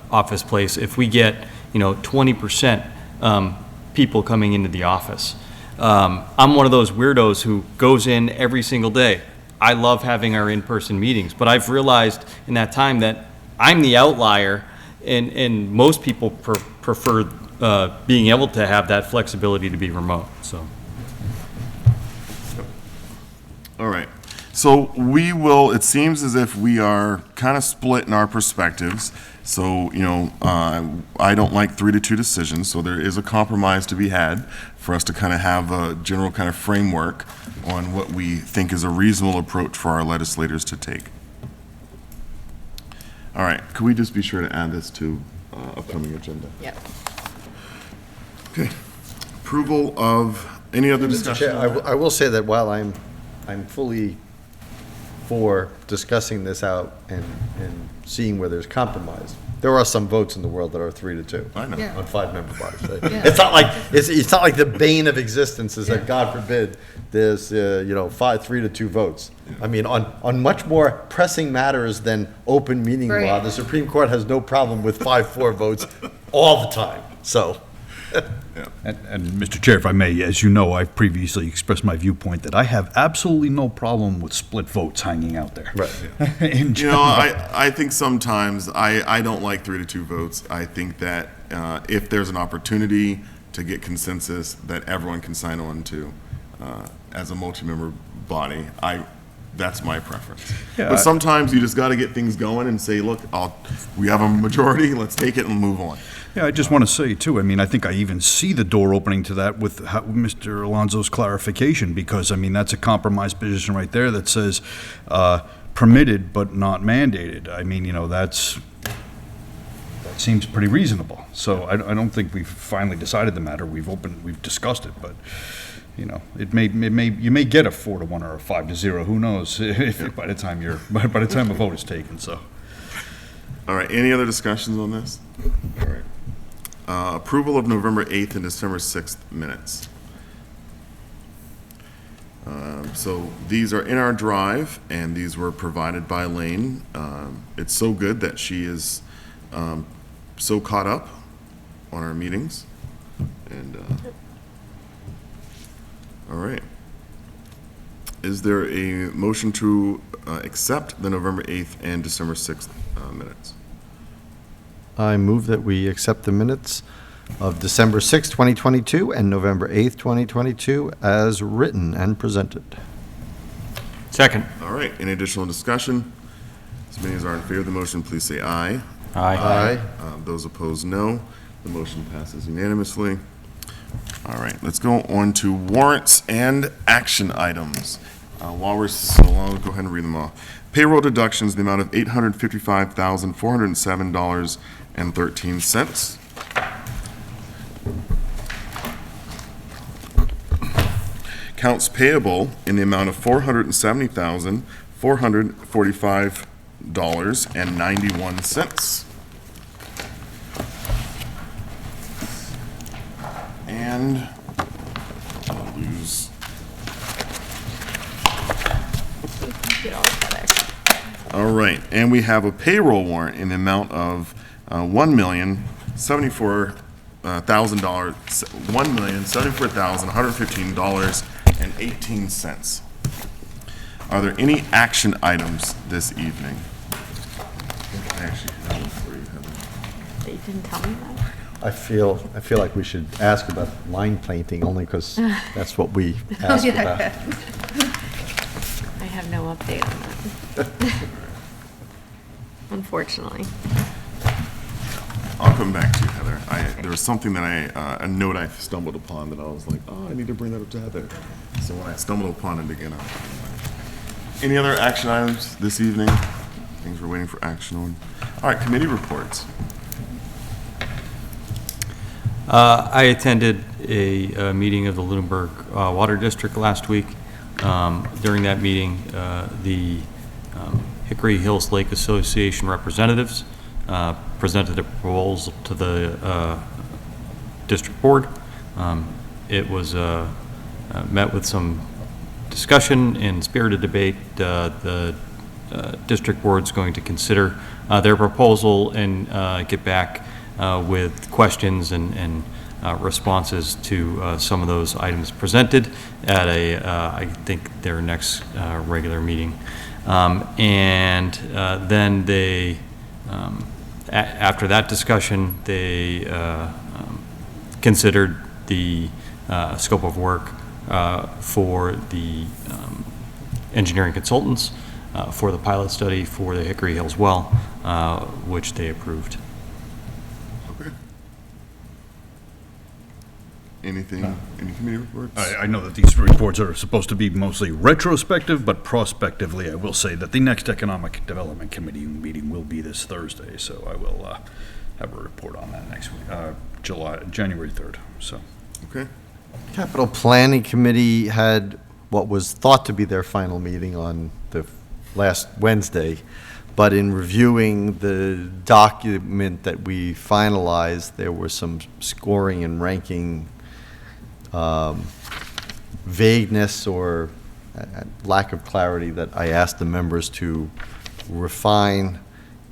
office place if we get 20% people coming into the office. I'm one of those weirdos who goes in every single day. I love having our in-person meetings, but I've realized in that time that I'm the outlier, and most people prefer being able to have that flexibility to be remote, so. All right. So we will, it seems as if we are kind of split in our perspectives. So, I don't like 3-2 decisions, so there is a compromise to be had for us to kind of have a general kind of framework on what we think is a reasonable approach for our legislators to take. All right, could we just be sure to add this to upcoming agenda? Yep. Okay. Approval of, any other Mr. discussion? Chair, I will say that while I'm fully for discussing this out and seeing where there's compromise, there are some votes in the world that are 3-2. I know. Yeah. On 5-member bodies. Yeah. It's not like, it's not like the bane of existence is that, God forbid, there's, 3-2 votes. I mean, on much more pressing matters than open meeting law, Right. the Supreme Court has no problem with 5-4 votes all the time, so. And Mr. Chair, if I may, as you know, I've previously expressed my viewpoint that I have absolutely no problem with split votes hanging out there. Right. In general. I think sometimes I don't like 3-2 votes. I think that if there's an opportunity to get consensus that everyone can sign on to as a multi-member body, that's my preference. Yeah, But sometimes you just got to get things going and say, look, we have a majority, let's take it and move on. Yeah, I just want to say, too, I mean, I think I even see the door opening to that with Mr. Alonso's clarification, because, I mean, that's a compromise position right there that says permitted but not mandated. I mean, that seems pretty reasonable. So I don't think we've finally decided the matter. We've discussed it, but, you may get a 4-1 or a 5-0. Who knows if by the time a vote is taken, so. All right, any other discussions on this? All right. Approval of November 8th and December 6th minutes. So these are in our drive, and these were provided by Elaine. It's so good that she is so caught up on our meetings. And all right. Is there a motion to accept the November 8th and December 6th minutes? I move that we accept the minutes of December 6, 2022, and November 8, 2022, as written and presented. Second. All right, any additional discussion? As many as are in favor of the motion, please say aye. Aye. Those opposed, no. The motion passes unanimously. All right, let's go on to warrants and action items. While we're so long, go ahead and read them off. Payroll deductions, the amount of $855,407.13. Accounts payable in the amount of $470,445.91. And I'll lose. All right, and we have a payroll warrant in the amount of $1,074,115.18. Are there any action items this evening? I actually have one for you, Heather. They didn't tell me that. I feel like we should ask about line painting, only because that's what we asked about. I have no update on that. Unfortunately. I'll come back to you, Heather. There was something that a note I stumbled upon that I was like, oh, I need to bring that up to Heather. So when I stumbled upon it again, any other action items this evening? Things we're waiting for action on. All right, committee reports. I attended a meeting of the Lunenburg Water District last week. During that meeting, the Hickory Hills Lake Association representatives presented a proposal to the district board. It was met with some discussion and spirited debate. The district board's going to consider their proposal and get back with questions and responses to some of those items presented at I think their next regular meeting. And then they, after that discussion, they considered the scope of work for the engineering consultants for the pilot study for the Hickory Hills well, which they approved. Okay. Anything, any committee reports? I know that these reports are supposed to be mostly retrospective, but prospectively, I will say that the next Economic Development Committee meeting will be this Thursday, so I will have a report on that next week, January 3rd, so. Okay. Capital Planning Committee had what was thought to be their final meeting on the last Wednesday, but in reviewing the document that we finalized, there were some scoring and ranking vagueness or lack of clarity that I asked the members to refine,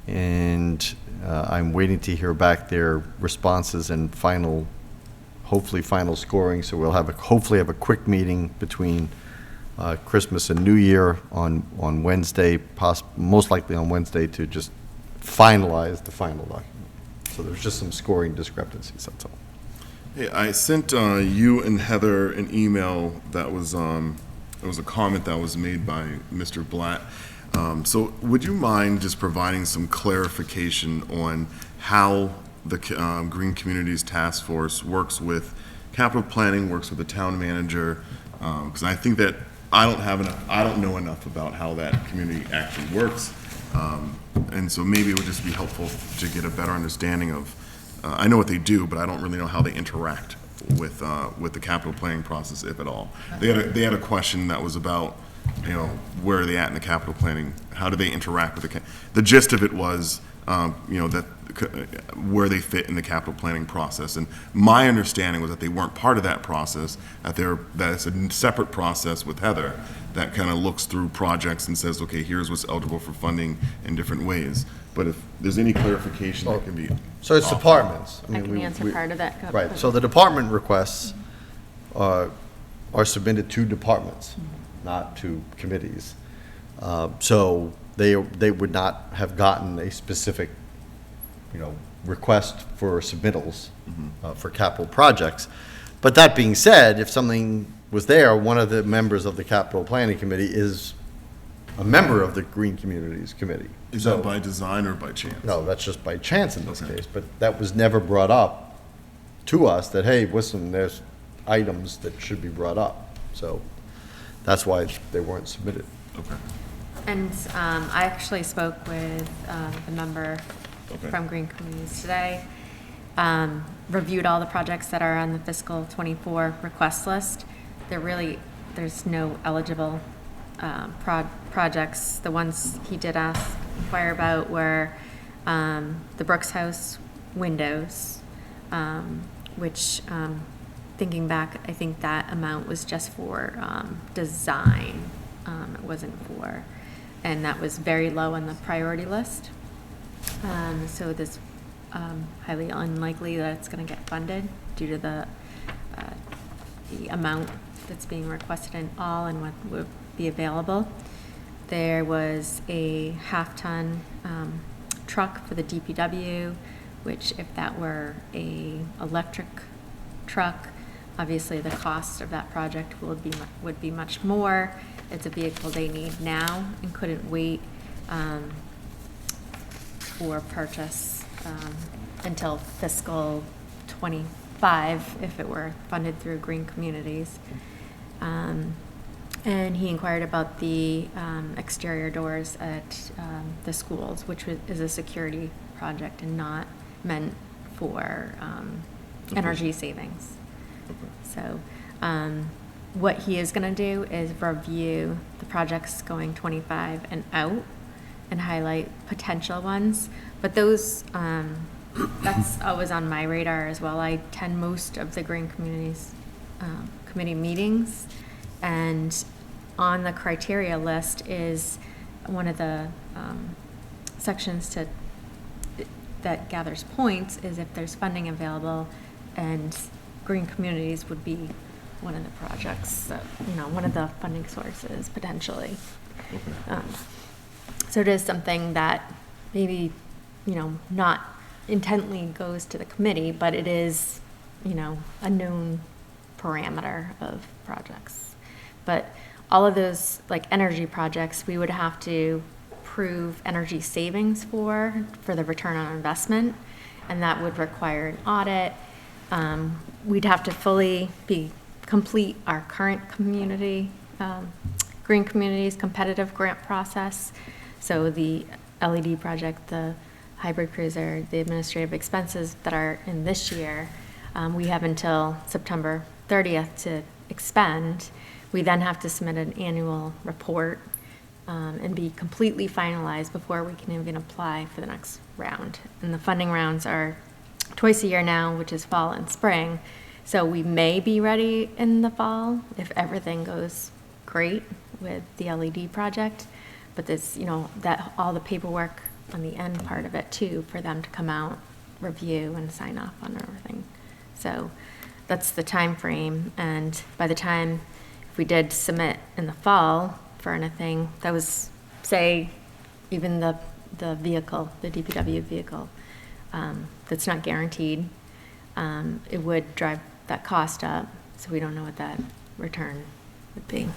and I'm waiting to hear back their responses and hopefully final scoring. So we'll hopefully have a quick meeting between Christmas and New Year on Wednesday, most likely on Wednesday, to just finalize the final document. So there's just some scoring discrepancies, that's all. Hey, I sent you and Heather an email that was, it was a comment that was made by Mr. Blatt. So would you mind just providing some clarification on how the Green Communities Task Force works with capital planning, works with the town manager? Because I think that I don't know enough about how that community actually works. And so maybe it would just be helpful to get a better understanding of, I know what they do, but I don't really know how they interact with the capital planning process, if at all. They had a question that was about, where are they at in the capital planning? How do they interact with the gist of it was, that where they fit in the capital planning process. And my understanding was that they weren't part of that process, that it's a separate process with Heather that kind of looks through projects and says, okay, here's what's eligible for funding in different ways. But if there's any clarification that can be. So it's departments. I can answer part of that. Right, so the department requests are submitted to departments, not to committees. So they would not have gotten a specific, request for submittals for capital projects. But that being said, if something was there, one of the members of the capital planning committee is a member of the Green Communities Committee. Is that by design or by chance? No, that's just by chance in this Okay. case, but that was never brought up to us that, hey, listen, there's items that should be brought up. So that's why they weren't submitted. Okay. And I actually spoke with the member Okay. from Green Communities today, reviewed all the projects that are on the fiscal -- request list. There's no eligible projects. The ones he did inquire about were the Brooks House windows, which, thinking back, I think that amount was just for design. It wasn't for, and that was very low on the priority list. So this highly unlikely that it's going to get funded due to the amount that's being requested in all and what would be available. There was a half-ton truck for the DPW, which if that were a electric truck, obviously the cost of that project would be much more. It's a vehicle they need now and couldn't wait for purchase until fiscal '25 if it were funded through Green Communities. And he inquired about the exterior doors at the schools, which is a security project and not meant for energy savings. So what he is going to do is review the projects going 25 and out and highlight potential ones. But those, that's always on my radar as well. I attend most of the Green Communities Committee meetings, and on the criteria list is one of the sections that gathers points is if there's funding available, and Green Communities would be one of the projects that, one of the funding sources potentially. So it is something that maybe, not intently goes to the committee, but it is a known parameter of projects. But all of those, like energy projects, we would have to prove energy savings for the return on investment, and that would require an audit. We'd have to fully complete our current community, Green Communities competitive grant process. So the LED project, the hybrid cruiser, the administrative expenses that are in this year, we have until September 30th to expend. We then have to submit an annual report and be completely finalized before we can even apply for the next round. And the funding rounds are twice a year now, which is fall and spring. So we may be ready in the fall if everything goes great with the LED project. But this, that all the paperwork on the end part of it too, for them to come out, review and sign off on everything. So that's the time frame. And by the time, if we did submit in the fall for anything, that was, say, even the vehicle, the DPW vehicle, that's not guaranteed, it would drive that cost up. So we don't know what that return would be.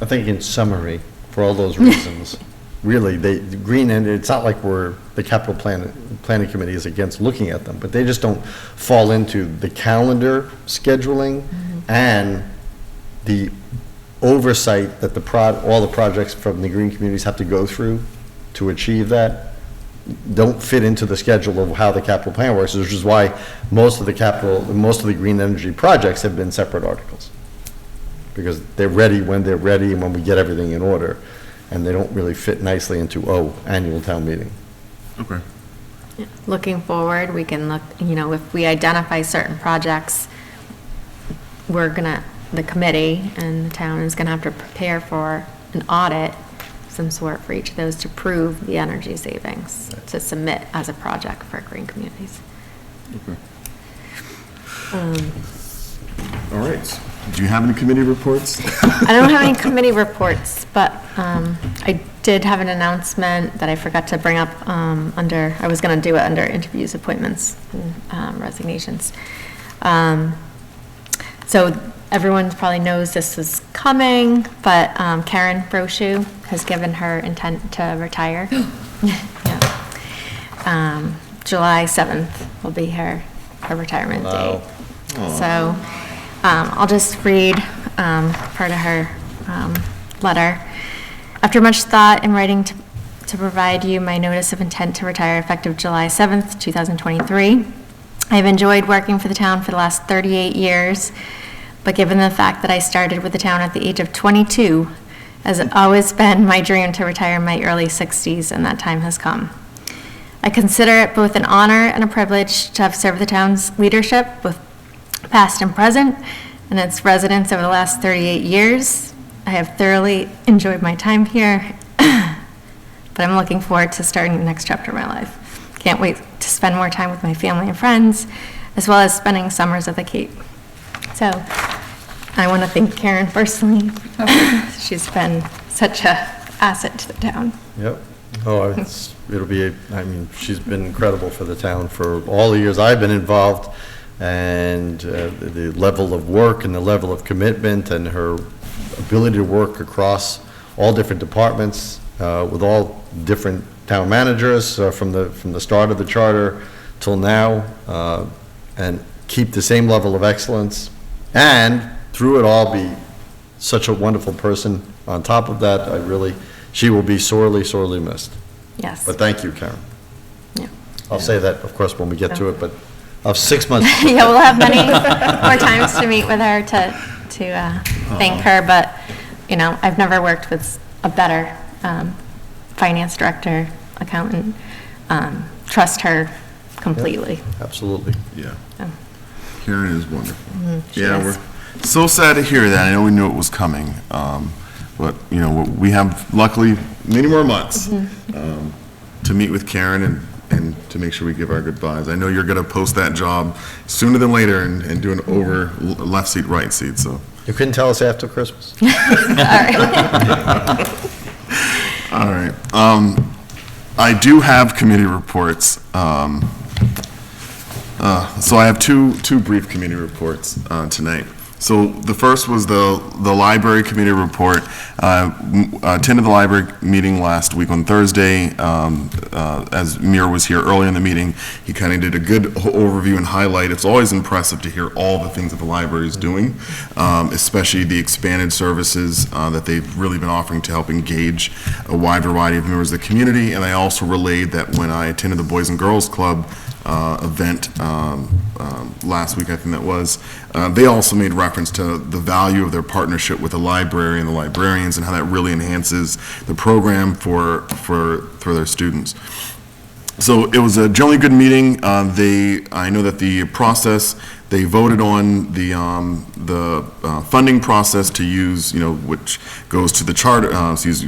I think in summary, for all those reasons, really, the green end, it's not like the capital planning committee is against looking at them, but they just don't fall into the calendar scheduling and the oversight that all the projects from the green communities have to go through to achieve that don't fit into the schedule of how the capital plan works, which is why most of the green energy projects have been separate articles. Because they're ready when they're ready and when we get everything in order. And they don't really fit nicely into, annual town meeting. Okay. Yeah. Looking forward, we can look, if we identify certain projects, the committee and the town is gonna have to prepare for an audit of some sort for each of those to prove the energy savings to submit as a project for green communities. Okay. All right. Do you have any committee reports? I don't have any committee reports, but I did have an announcement that I forgot to bring up I was going to do it under interviews, appointments, and resignations. So everyone probably knows this is coming, but Karen Brochu has given her intent to retire. Yeah. July 7th will be her retirement date. So I'll just read part of her letter. After much thought and writing to provide you my notice of intent to retire effective July 7th, 2023, I have enjoyed working for the town for the last 38 years, but given the fact that I started with the town at the age of 22, has always been my dream to retire in my early 60s, and that time has come. I consider it both an honor and a privilege to have served the town's leadership, both past and present, and its residents over the last 38 years. I have thoroughly enjoyed my time here, but I'm looking forward to starting the next chapter of my life. Can't wait to spend more time with my family and friends, as well as spending summers at the Cape. So I want to thank Karen personally. She's been such an asset to the town. Yep. She's been incredible for the town for all the years I've been involved, and the level of work and the level of commitment and her ability to work across all different departments with all different town managers from the start of the charter till now, and keep the same level of excellence, and through it all be such a wonderful person. On top of that, she will be sorely, sorely missed. Yes. But thank you, Karen. Yeah. I'll say that, of course, when we get to it, but of 6 months. Yeah, we'll have many more times to meet with her to thank her, but, I've never worked with a better finance director, accountant. Trust her completely. Absolutely. Yeah. Yeah. Karen is wonderful. She Yeah, is. we're so sad to hear that. I know we knew it was coming. But, we have luckily many more months to meet with Karen and to make sure we give our goodbyes. I know you're going to post that job sooner than later and do an over left seat, right seat, so. You couldn't tell us after Christmas? All right. I do have committee reports. So I have two brief committee reports tonight. So the first was the library committee report. Attended the library meeting last week on Thursday. As Mir was here early in the meeting, he kind of did a good overview and highlight. It's always impressive to hear all the things that the library is doing, especially the expanded services that they've really been offering to help engage a wide variety of members of the community. And I also relayed that when I attended the Boys and Girls Club event last week, I think that was, they also made reference to the value of their partnership with the library and the librarians and how that really enhances the program for their students. So it was a generally good meeting. I know that the process, they voted on the funding process to use, which goes to the charter,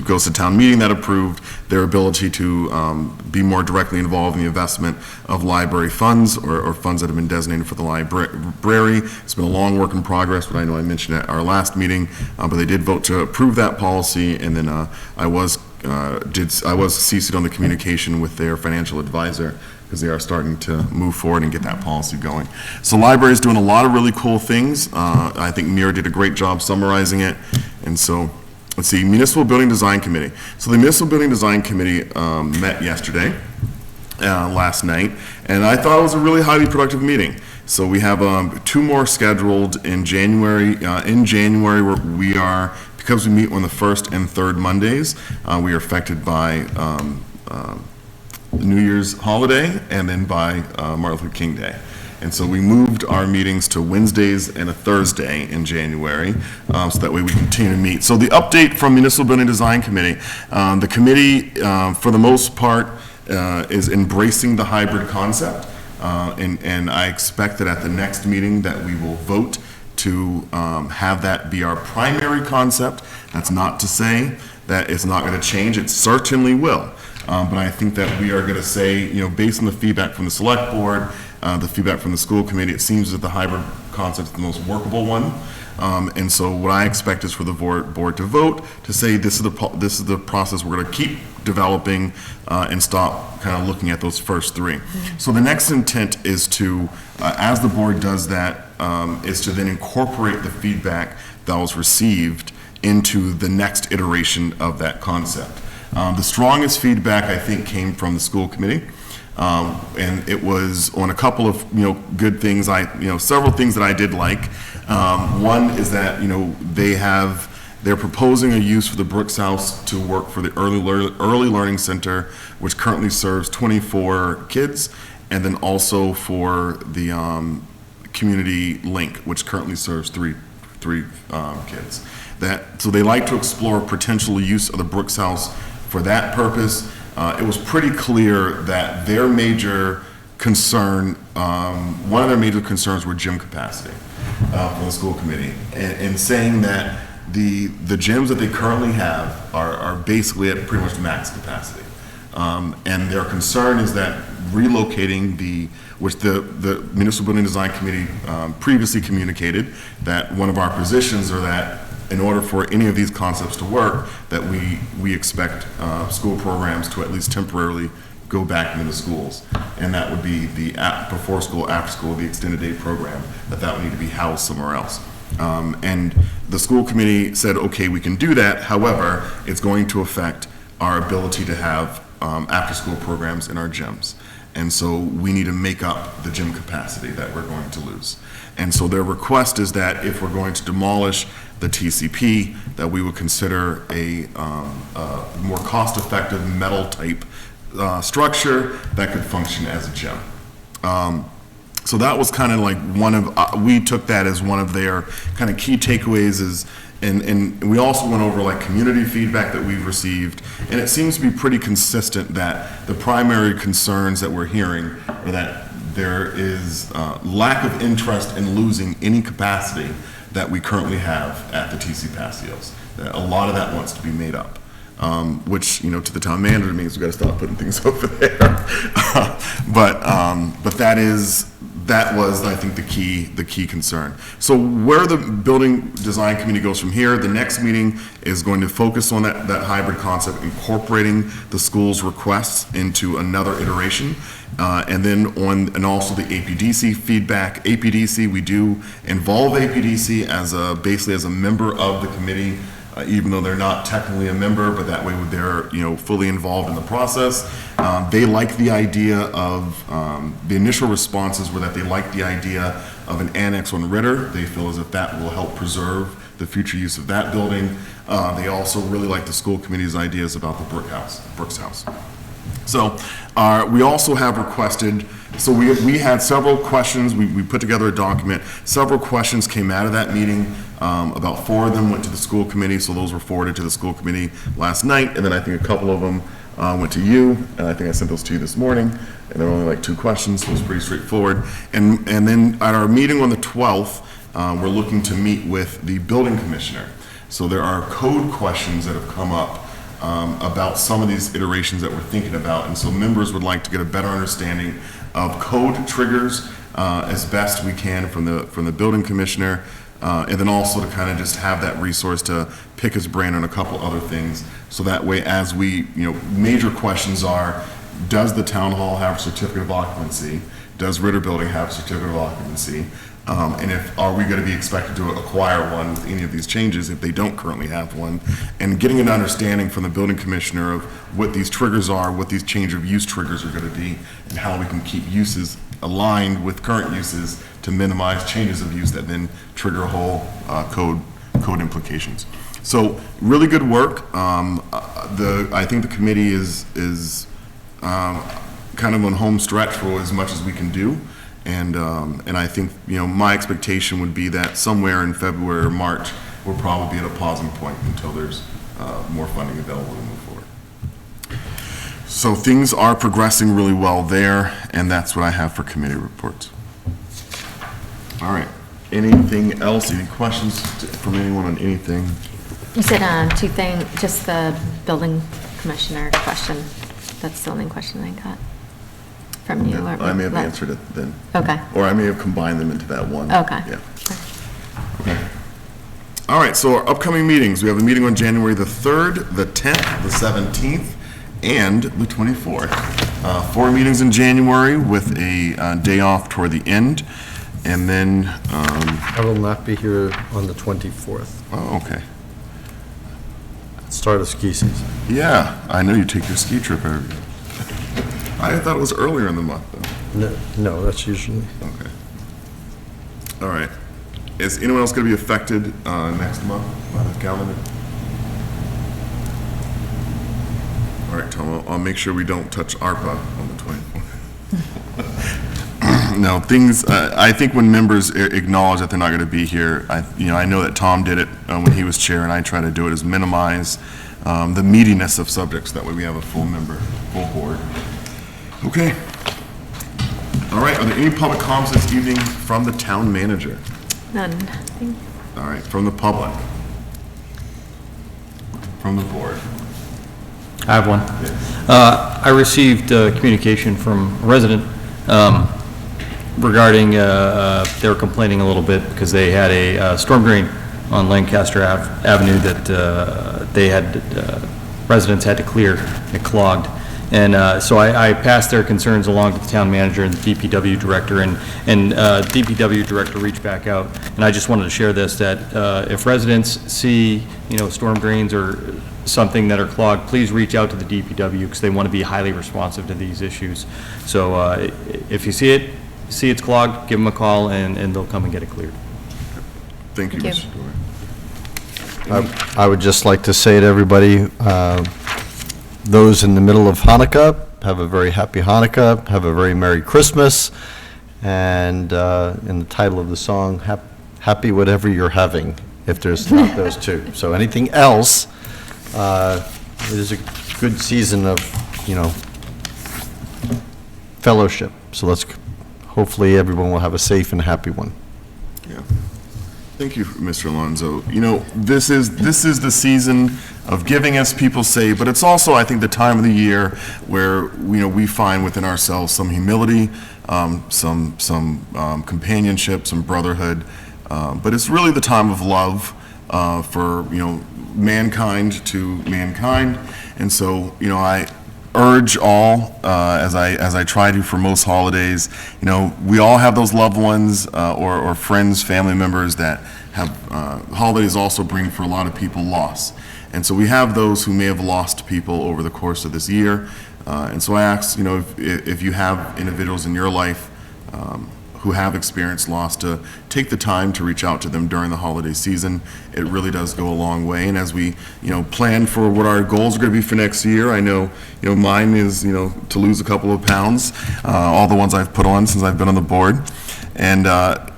goes to town meeting that approved their ability to be more directly involved in the investment of library funds or funds that have been designated for the library. It's been a long work in progress, but I know I mentioned at our last meeting, but they did vote to approve that policy, and then I was CC'd on the communication with their financial advisor because they are starting to move forward and get that policy going. So library is doing a lot of really cool things. I think Mira did a great job summarizing it. And so, let's see, Municipal Building Design Committee. So the Municipal Building Design Committee met yesterday, last night, and I thought it was a really highly productive meeting. So we have 2 more scheduled in January. In January, we are, because we meet on the 1st and 3rd Mondays, we are affected by New Year's holiday and then by Martin Luther King Day. And so we moved our meetings to Wednesdays and a Thursday in January, so that way we continue to meet. So the update from Municipal Building Design Committee, the committee, for the most part, is embracing the hybrid concept. And I expect that at the next meeting that we will vote to have that be our primary concept. That's not to say that it's not going to change. It certainly will. But I think that we are going to say, based on the feedback from the select board, the feedback from the school committee, it seems that the hybrid concept is the most workable one. And so what I expect is for the board to vote to say this is the process we're going to keep developing and stop kind of looking at those first 3. So the next intent is to, as the board does that, is to then incorporate the feedback that was received into the next iteration of that concept. The strongest feedback, I think, came from the school committee. And it was on a couple of, good things, several things that I did like. One is that, they're proposing a use for the Brooks House to work for the Early Learning Center, which currently serves 24 kids, and then also for the Community Link, which currently serves three kids. So they like to explore potential use of the Brooks House for that purpose. It was pretty clear that their major concern, one of their major concerns were gym capacity from the school committee, and saying that the gyms that they currently have are basically at pretty much max capacity. And their concern is that relocating which the Municipal Building Design Committee previously communicated, that one of our positions are that in order for any of these concepts to work, that we expect school programs to at least temporarily go back into the schools. And that would be the before school, after school, the extended day program, that would need to be housed somewhere else. And the school committee said, okay, we can do that. However, it's going to affect our ability to have after-school programs in our gyms. And so we need to make up the gym capacity that we're going to lose. And so their request is that if we're going to demolish the TCP, that we would consider a more cost-effective metal-type structure that could function as a gym. So that was kind of like we took that as one of their kind of key takeaways and we also went over like community feedback that we've received, and it seems to be pretty consistent that the primary concerns that we're hearing are that there is lack of interest in losing any capacity that we currently have at the TC Passios. That a lot of that wants to be made up. Which, to the town manager means we've got to stop putting things over there. But that is that was, I think, the key concern. So where the building design committee goes from here, the next meeting is going to focus on that hybrid concept, incorporating the school's requests into another iteration. And also the APDC feedback. APDC, we do involve APDC basically as a member of the committee, even though they're not technically a member, but that way they're, fully involved in the process. They like the idea of, the initial responses were that they like the idea of an annex on Ritter. They feel as if that will help preserve the future use of that building. They also really like the school committee's ideas about the Brooks House. So we also have requested, so we had several questions, we put together a document, several questions came out of that meeting, about 4 of them went to the school committee, so those were forwarded to the school committee last night, and then I think a couple of them went to you, and I think I sent those to you this morning, and there were only like 2 questions, so it was pretty straightforward. And then at our meeting on the 12th, we're looking to meet with the building commissioner. So there are code questions that have come up about some of these iterations that we're thinking about, and so members would like to get a better understanding of code triggers as best we can from the building commissioner, and then also to kind of just have that resource to pick his brain on a couple other things, so that way as we, major questions are, does the town hall have a certificate of occupancy? Does Ritter Building have a certificate of occupancy? And are we going to be expected to acquire one with any of these changes if they don't currently have one? And getting an understanding from the building commissioner of what these triggers are, what these change of use triggers are going to be, and how we can keep uses aligned with current uses to minimize changes of use that then trigger a whole code implications. So really good work. I think the committee is kind of on home stretch for as much as we can do. And I think, my expectation would be that somewhere in February or March, we'll probably be at a pausing point until there's more funding available to move forward. So things are progressing really well there, and that's what I have for committee reports. All right. Anything else? Any questions from anyone on anything? You said 2 things, just the building commissioner question. That's the only question I got from you. I may have answered it then. Okay. Or I may have combined them into that one. Okay. Yeah. Okay. All right, so our upcoming meetings, we have a meeting on January the 3rd, the 10th, the 17th, and the 24th. 4 meetings in January with a day off toward the end. And then, I will not be here on the 24th. oh, okay. Start of ski season. Yeah, I know you take your ski trip every year. I thought it was earlier in the month, though. No, that's usually. Okay. All right. Is anyone else going to be affected next month by the calendar? All right, Tom, I'll make sure we don't touch ARPA on the 24th. No, I think when members acknowledge that they're not going to be here, I know that Tom did it when he was chair, and I try to do it, is minimize the meatiness of subjects. That way we have a full board. Okay. All right, are there any public comments this evening from the town manager? None. All right, from the public? From the board? I have one. I received communication from a resident regarding, they were complaining a little bit because they had a storm drain on Lancaster Avenue that they had, residents had to clear. It clogged. And so I passed their concerns along to the town manager and the DPW director, and DPW director reached back out. And I just wanted to share this, that if residents see, storm drains or something that are clogged, please reach out to the DPW because they want to be highly responsive to these issues. So if you see it's clogged, give them a call and they'll come and get it cleared. Thank you, Thank you. Mr. Doyle. I would just like to say to everybody, those in the middle of Hanukkah, have a very happy Hanukkah, have a very Merry Christmas, and in the title of the song, happy whatever you're having, if there's not those 2. So anything else, it is a good season of, fellowship. So hopefully everyone will have a safe and happy one. Yeah. Thank you, Mr. Alonso. You know, this is the season of giving, as people say, but it's also, I think, the time of the year where, you know, we find within ourselves some humility, some companionship, some brotherhood. But it's really the time of love for, you know, mankind to mankind. And so, you know, I urge all, as I try to for most holidays, you know, we all have those loved ones or friends, family members that have, holidays also bring for a lot of people loss. And so we have those who may have lost people over the course of this year. And so I ask, you know, if you have individuals in your life who have experienced loss, to take the time to reach out to them during the holiday season. It really does go a long way. And as we, you know, plan for what our goals are going to be for next year, I know, you know, mine is, you know, to lose a couple of pounds, all the ones I've put on since I've been on the board. And,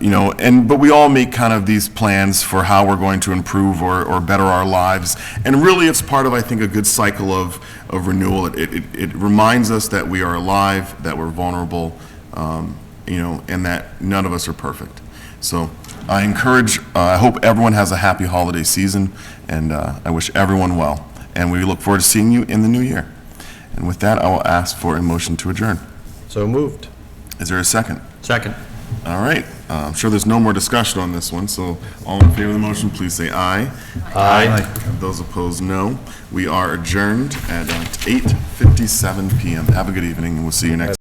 you know, but we all make kind of these plans for how we're going to improve or better our lives. And really, it's part of, I think, a good cycle of renewal. It reminds us that we are alive, that we're vulnerable, you know, and that none of us are perfect. So I encourage, I hope everyone has a happy holiday season, and I wish everyone well. And we look forward to seeing you in the new year. And with that, I will ask for a motion to adjourn. So moved. Is there a second? Second. All right. I'm sure there's no more discussion on this one, so all in favor of the motion, please say aye. Aye. Those opposed, no. We are adjourned at 8:57 p.m. Have a good evening, and we'll see you next